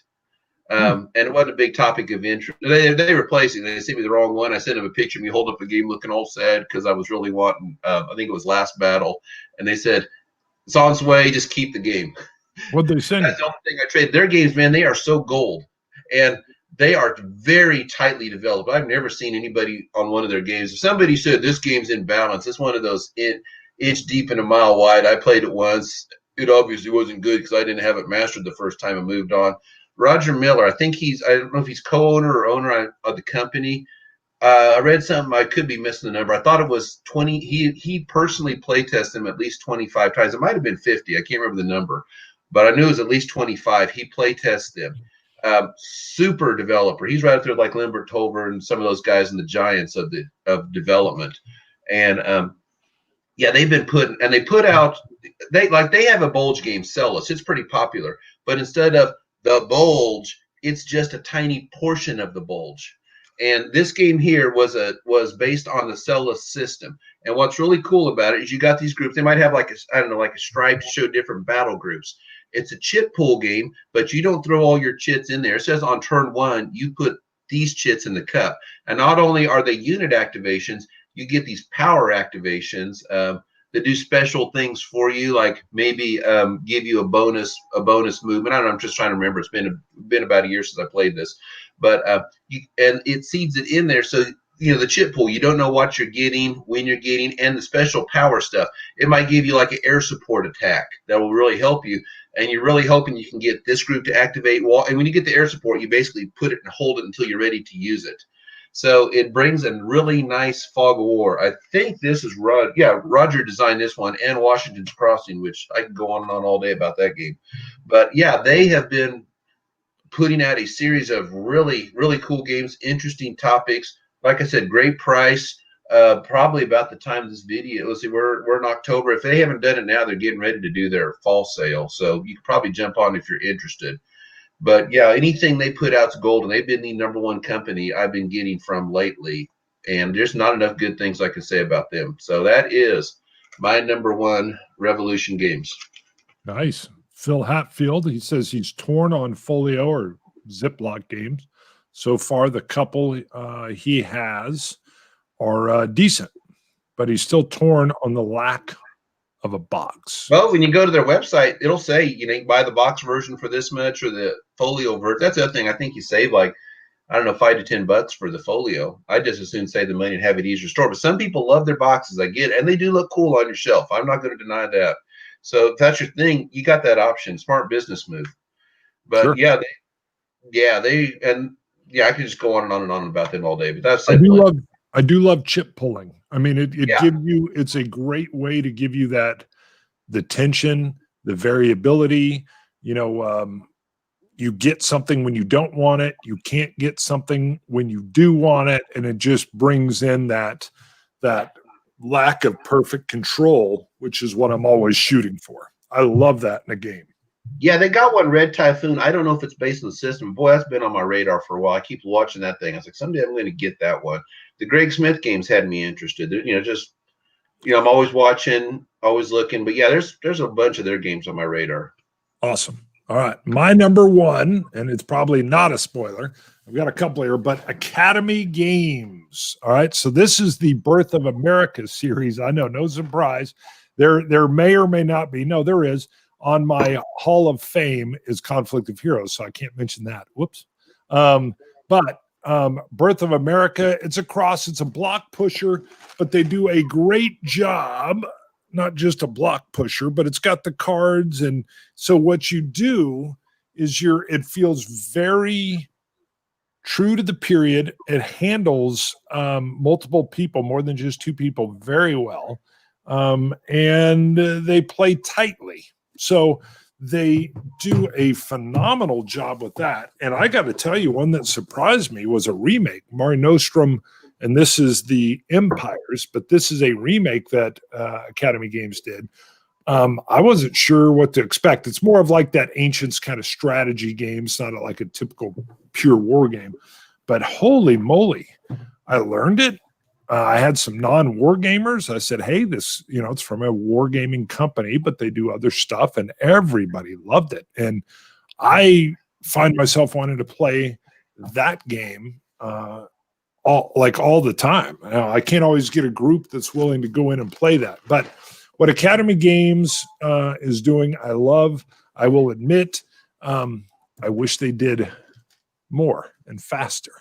And it wasn't a big topic of interest. They replaced it. They sent me the wrong one. I sent them a picture of me holding up the game looking all sad because I was really wanting, I think it was Last Battle. And they said, it's on its way, just keep the game. What'd they send? That's the only thing I traded. Their games, man, they are so gold. And they are very tightly developed. I've never seen anybody on one of their games. If somebody said this game's in balance, it's one of those inch deep and a mile wide. I played it once. It obviously wasn't good because I didn't have it mastered the first time I moved on. Roger Miller, I think I don't know if he's co-owner or owner of the company. I read something, I could be missing the number. I thought it was 20. He personally play tested them at least 25 times. It might have been 50. I can't remember the number, but I knew it was at least 25. He play tested them. Super developer. He's right up there like Lambert Tolver and some of those guys in the giants of development. And they've been they put out, they have a bulge game, Cellus. It's pretty popular, but instead of the bulge, it's just a tiny portion of the bulge. And this game here was based on the Cellus system. And what's really cool about it is you got these groups. They might have like a stripe to show different battle groups. It's a chit pool game, but you don't throw all your chits in there. It says on turn 1, you put these chits in the cup. And not only are they unit activations, you get these power activations that do special things for you, like maybe give you a bonus movement. I don't know. I'm just trying to remember. It's been about a year since I played this, but and it seeds it in there. So the chip pool, you don't know what you're getting, when you're getting, and the special power stuff. It might give you like an air support attack that will really help you. And you're really hoping you can get this group to activate wall. And when you get the air support, you basically put it and hold it until you're ready to use it. So it brings a really nice fog of war. I think this is Roger designed this one, and Washington's Crossing, which I can go on and on all day about that game. But yeah, they have been putting out a series of really, really cool games, interesting topics. Like I said, great price. Probably about the time of this video. Let's see, we're in October. If they haven't done it now, they're getting ready to do their fall sale. So you can probably jump on if you're interested. But yeah, anything they put out's gold, and they've been the #1 company I've been getting from lately. And there's not enough good things I can say about them. So that is my #1 Revolution games. Nice. Phil Hatfield, he says he's torn on folio or Ziploc games. So far, the couple he has are decent, but he's still torn on the lack of a box. Well, when you go to their website, it'll say, you can buy the box version for this much or the folio version. That's the other thing. I think you save like I don't know, $5 to $10 for the folio. I just as soon save the money and have it easier store. But some people love their boxes. I get it, and they do look cool on your shelf. I'm not going to deny that. So if that's your thing, you got that option. Smart business move. But Sure. I could just go on and on and on about them all day. But that's I do love chip pulling. I mean, it Yeah. gives you, it's a great way to give you that, the tension, the variability, you know, you get something when you don't want it. You can't get something when you do want it. And it just brings in that lack of perfect control, which is what I'm always shooting for. I love that in a game. Yeah, they got one, Red Typhoon. I don't know if it's based on the system. Boy, that's been on my radar for a while. I keep watching that thing. I was like, someday I'm going to get that one. The Greg Smith games had me interested. I'm always watching, always looking. But yeah, there's a bunch of their games on my radar. Awesome. All right. My number one, and it's probably not a spoiler. I've got a couple here, but Academy Games. All right. So this is the Birth of America series. I know, no surprise. There may or may not be. No, there is. On my Hall of Fame is Conflict of Heroes, so I can't mention that. Whoops. But Birth of America, it's a block pusher, but they do a great job. Not just a block pusher, but it's got the cards. And so what you do is it feels very true to the period. It handles multiple people, more than just two people, very well. And they play tightly. So they do a phenomenal job with that. And I got to tell you, one that surprised me was a remake, Mare Nostrum, and this is the Empires, but this is a remake that Academy Games did. I wasn't sure what to expect. It's more of like that Ancients kind of strategy game. It's not like a typical pure war game. But holy moly, I learned it. I had some non-war gamers. I said, hey, this, it's from a wargaming company, but they do other stuff, and everybody loved it. And I find myself wanting to play that game all the time. I can't always get a group that's willing to go in and play that. But what Academy Games is doing, I love. I will admit, I wish they did more and faster.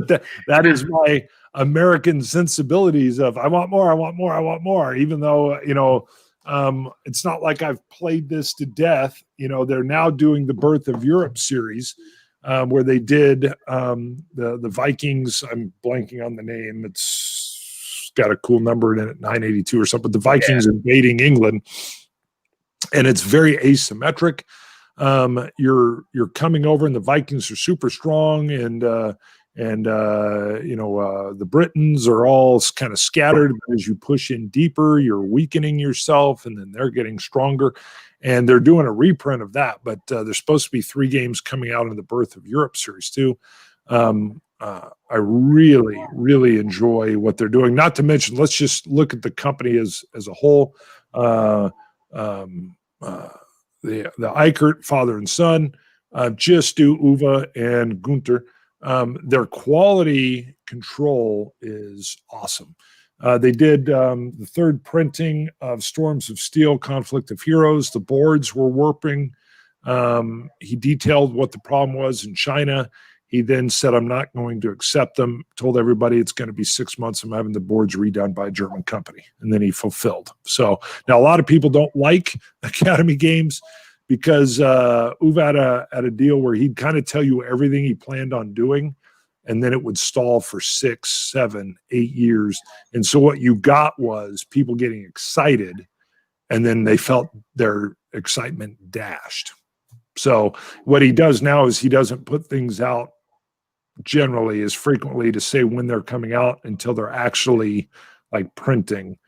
that is my American sensibilities of I want more, even though, it's not like I've played this to death. They're now doing the Birth of Europe series where they did the Vikings. I'm blanking on the name. It's got a cool number in it, 982 or something. But the Vikings invading England, and it's very asymmetric. You're coming over, and the Vikings are super strong, and the Britons are all kind of scattered. But as you push in deeper, you're weakening yourself, and then they're getting stronger. And they're doing a reprint of that, but there's supposed to be 3 games coming out in the Birth of Europe series too. I really, really enjoy what they're doing. Not to mention, let's just look at the company as a whole. The Eichert, father and son, just do Uwe and Gunther. Their quality control is awesome. They did the 3rd printing of Storms of Steel, Conflict of Heroes. The boards were warping. He detailed what the problem was in China. He then said, I'm not going to accept them. Told everybody it's going to be 6 months. I'm having the boards redone by a German company. And then he fulfilled. So now a lot of people don't like Academy Games because Uwe had a deal where he'd kind of tell you everything he planned on doing, and then it would stall for 6, 7, 8 years. And so what you got was people getting excited, and then they felt their excitement dashed. So what he does now is he doesn't put things out generally as frequently to say when they're coming out until they're actually like printing.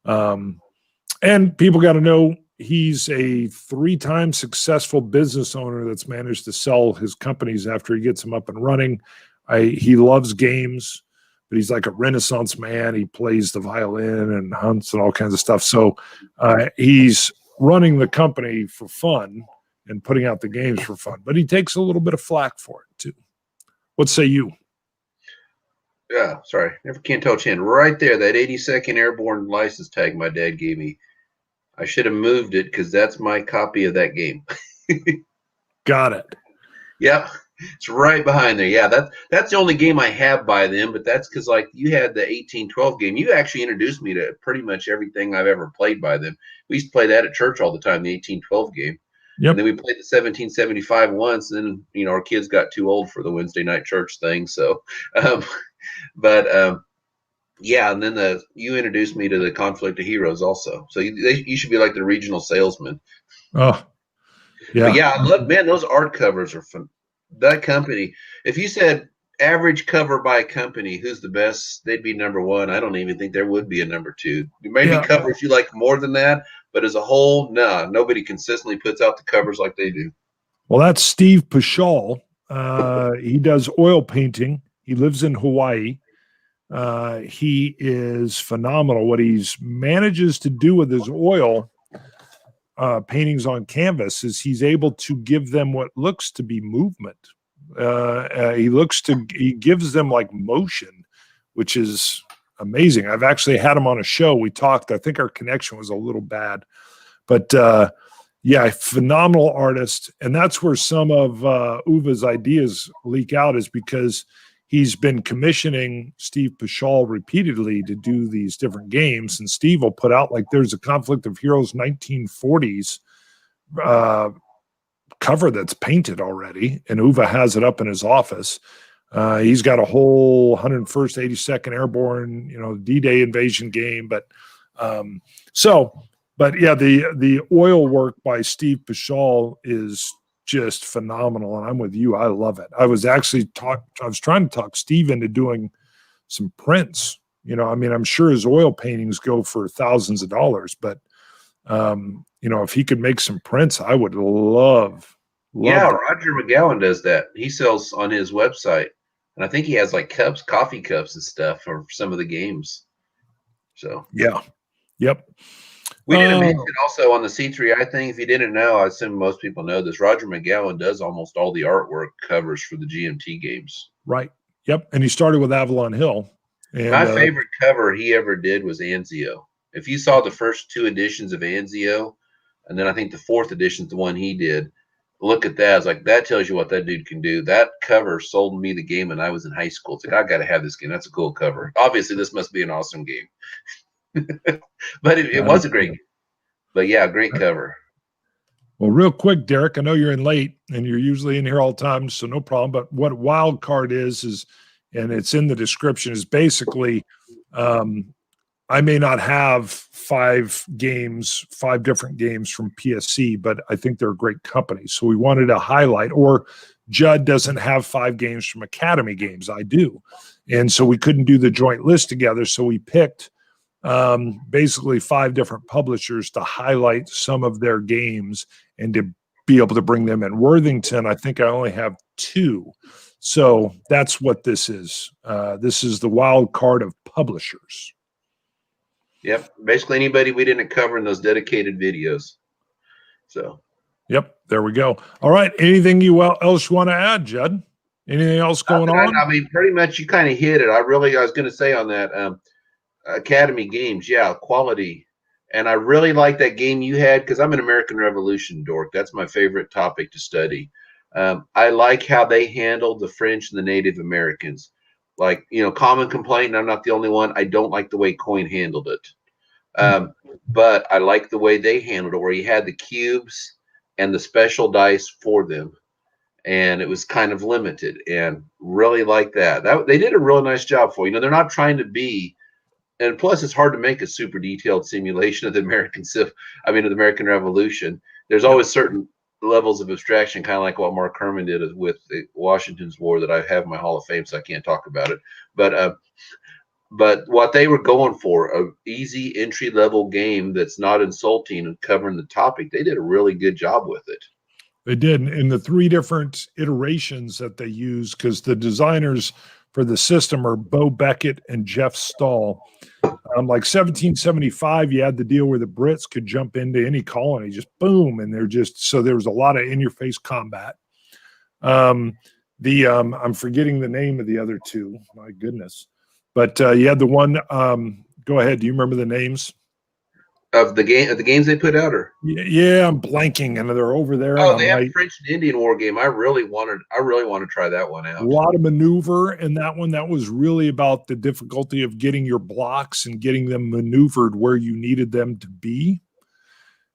And people got to know he's a 3-time successful business owner that's managed to sell his companies after he gets them up and running. He loves games, but he's like a Renaissance man. He plays the violin and hunts and all kinds of stuff. So he's running the company for fun and putting out the games for fun, but he takes a little bit of flack for it too. What say you? Yeah, sorry. Never can tell Chan. Right there, that 82nd Airborne license tag my dad gave me. I should have moved it because that's my copy of that game. Got it. Yeah. It's right behind there. Yeah, that's the only game I have by them, but that's because like you had the 1812 game. You actually introduced me to pretty much everything I've ever played by them. We used to play that at church all the time, the 1812 game. And Yep. then we played the 1775 once, and then our kids got too old for the Wednesday night church thing. So um, but yeah, and then you introduced me to the Conflict of Heroes also. So you should be like the regional salesman. Oh, But yeah. yeah, I love, man, those art covers are fun. That company, if you said average cover by a company, who's the best? They'd be number one. I don't even think there would be a number two. Maybe Yeah. covers you like more than that, but as a whole, no, nobody consistently puts out the covers like they do. Well, that's Steve Pashal. He does oil painting. He lives in Hawaii. He is phenomenal. What he's manages to do with his oil paintings on canvas is he's able to give them what looks to be movement. He gives them like motion, which is amazing. I've actually had him on a show. We talked. I think our connection was a little bad, but yeah, phenomenal artist. And that's where some of Uva's ideas leak out, is because he's been commissioning Steve Pashal repeatedly to do these different games. And Steve will put out, like, there's a Conflict of Heroes 1940s cover that's painted already, and Uva has it up in his office. He's got a whole 101st, 82nd Airborne, D-Day invasion game. But yeah, the oil work by Steve Pashal is just phenomenal, and I'm with you. I love it. I was trying to talk Steve into doing some prints. I'm sure his oil paintings go for thousands of dollars, but if he could make some prints, I would love. Yeah, that. Roger McGowan does that. He sells on his website, and I think he has like cups, coffee cups, and stuff for some of the games. So yeah, yep. We didn't mention also on the C3i thing. If you didn't know, I assume most people know this. Roger McGowan does almost all the artwork covers for the GMT games. Right. Yep. And he started with Avalon Hill. And my favorite cover he ever did was Anzio. If you saw the first two editions of Anzio, and then I think the fourth edition is the one he did, look at that. It's like, that tells you what that dude can do. That cover sold me the game when I was in high school. It's like, I got to have this game. That's a cool cover. Obviously, this must be an awesome game. But it was a great game. But yeah, great cover. Well, real quick, Derek, I know you're in late and you're usually in here all the time, so no problem. But what wild card is, and it's in the description, is basically I may not have 5 different games from PSC, but I think they're a great company. So we wanted to highlight, or Judd doesn't have 5 games from Academy Games. I do. And so we couldn't do the joint list together. So we picked basically 5 different publishers to highlight some of their games and to be able to bring them in. Worthington, I think I only have 2. So that's what this is. This is the wild card of publishers. Yep. Basically anybody we didn't cover in those dedicated videos. So. Yep. There we go. All right. Anything else you want to add, Judd? Anything else going on? I mean, pretty much you kind of hit it. I was going to say on that Academy Games, yeah, quality. And I really like that game you had, because I'm an American Revolution dork. That's my favorite topic to study. I like how they handled the French and the Native Americans. Like, common complaint, and I'm not the only one, I don't like the way Coin handled it. But I like the way they handled it, where you had the cubes and the special dice for them. And it was kind of limited, and really like that. They did a really nice job for you. They're not trying to be, and plus it's hard to make a super detailed simulation of the American Revolution. There's always certain levels of abstraction, kind of like what Mark Herman did with the Washington's War, that I have in my Hall of Fame, so I can't talk about it. But what they were going for, a easy entry level game that's not insulting and covering the topic, they did a really good job with it. They did. In the 3 different iterations that they use, because the designers for the system are Bo Beckett and Jeff Stahl. Like 1775, you had the deal where the Brits could jump into any colony, just boom, and so there was a lot of in-your-face combat. I'm forgetting the name of the other 2. My goodness. But you had the one, go ahead. Do you remember the names? Of the games they put out, or Yeah, I'm blanking, and they're over there, and oh, I'm they have like, a French and Indian war game. I really want to try that one a out. lot of maneuver in that one. That was really about the difficulty of getting your blocks and getting them maneuvered where you needed them to be.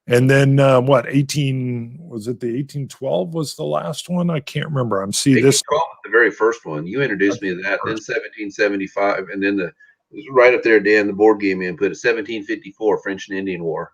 And then what, 18, was it the 1812 was the last one? I can't remember. I'm seeing this. 1812 was the very first one. You introduced me to that. Then 1775, and then it was right up there, Dan, the board game man put it 1754 French and Indian War.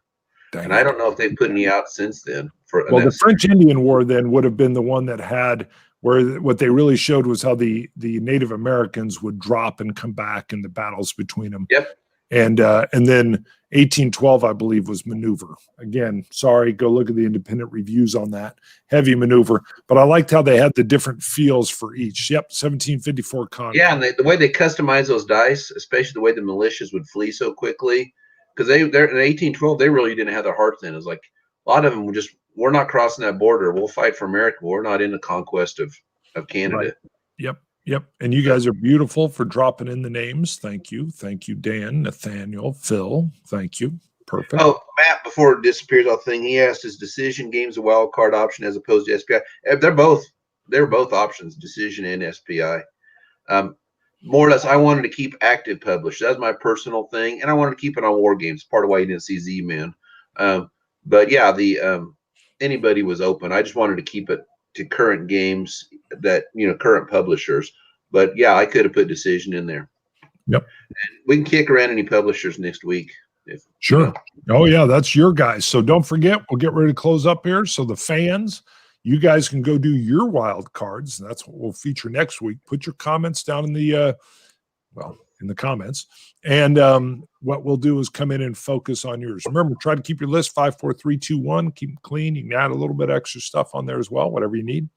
Dang And it. I don't know if they've put any out since then. Well, the French Indian War then would have been the one that had where what they really showed was how the Native Americans would drop and come back in the battles between them. Yep. And then 1812, I believe, was maneuver. Again, sorry, go look at the independent reviews on that. Heavy maneuver. But I liked how they had the different feels for each. Yep, 1754 con. Yeah, and the way they customize those dice, especially the way the militias would flee so quickly, because they're in 1812, they really didn't have their hearts in. It was like a lot of them were just, we're not crossing that border. We'll fight for America. We're not in the conquest of Canada. Right. Yep. And you guys are beautiful for dropping in the names. Thank you. Thank you, Dan, Nathaniel, Phil. Thank you. Perfect. Oh, Matt, before it disappears off the thing, he asked, is decision games a wild card option as opposed to SPI? They're both options, decision and SPI. More or less, I wanted to keep active published. That's my personal thing, and I wanted to keep it on war games. Part of why you didn't see Z-Man. But yeah, anybody was open. I just wanted to keep it to current games that, current publishers. But yeah, I could have put decision in there. Yep. And we can kick around any publishers next week. Sure. Oh yeah, that's your guys. So don't forget, we'll get ready to close up here. So the fans, you guys can go do your wild cards. That's what we'll feature next week. Put your comments down in the in the comments. And what we'll do is come in and focus on yours. Remember, try to keep your list 5, 4, 3, 2, 1. Keep them clean. You can add a little bit of extra stuff on there as well, whatever you need.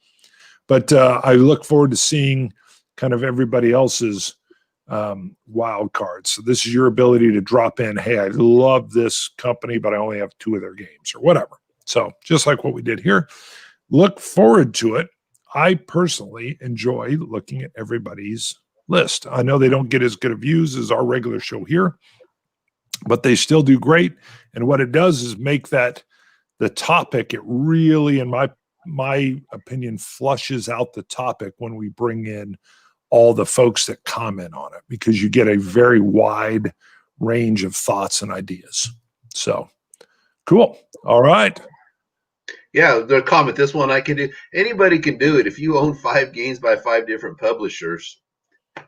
But I look forward to seeing kind of everybody else's wild cards. So this is your ability to drop in, hey, I love this company, but I only have 2 of their games or whatever. So just like what we did here, look forward to it. I personally enjoy looking at everybody's list. I know they don't get as good of views as our regular show here, but they still do great. And what it does is make that the topic, it really, in my opinion, flushes out the topic when we bring in all the folks that comment on it, because you get a very wide range of thoughts and ideas. So cool. All right. Yeah, the comment, this one I can do. Anybody can do it. If you own 5 games by 5 different publishers,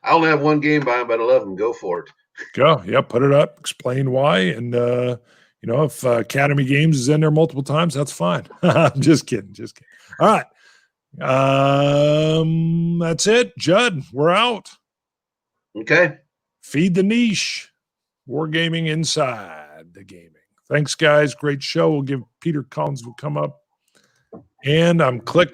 I only have 1 game by them, but I love them. Go for it. Go. Yeah, put it up. Explain why. And if Academy Games is in there multiple times, that's fine. Just kidding. All right. That's it. Judd, we're out. Okay. Feed the niche. Wargaming inside the gaming. Thanks, guys. Great show. We'll give Peter Collins will come up. And I'm clicking.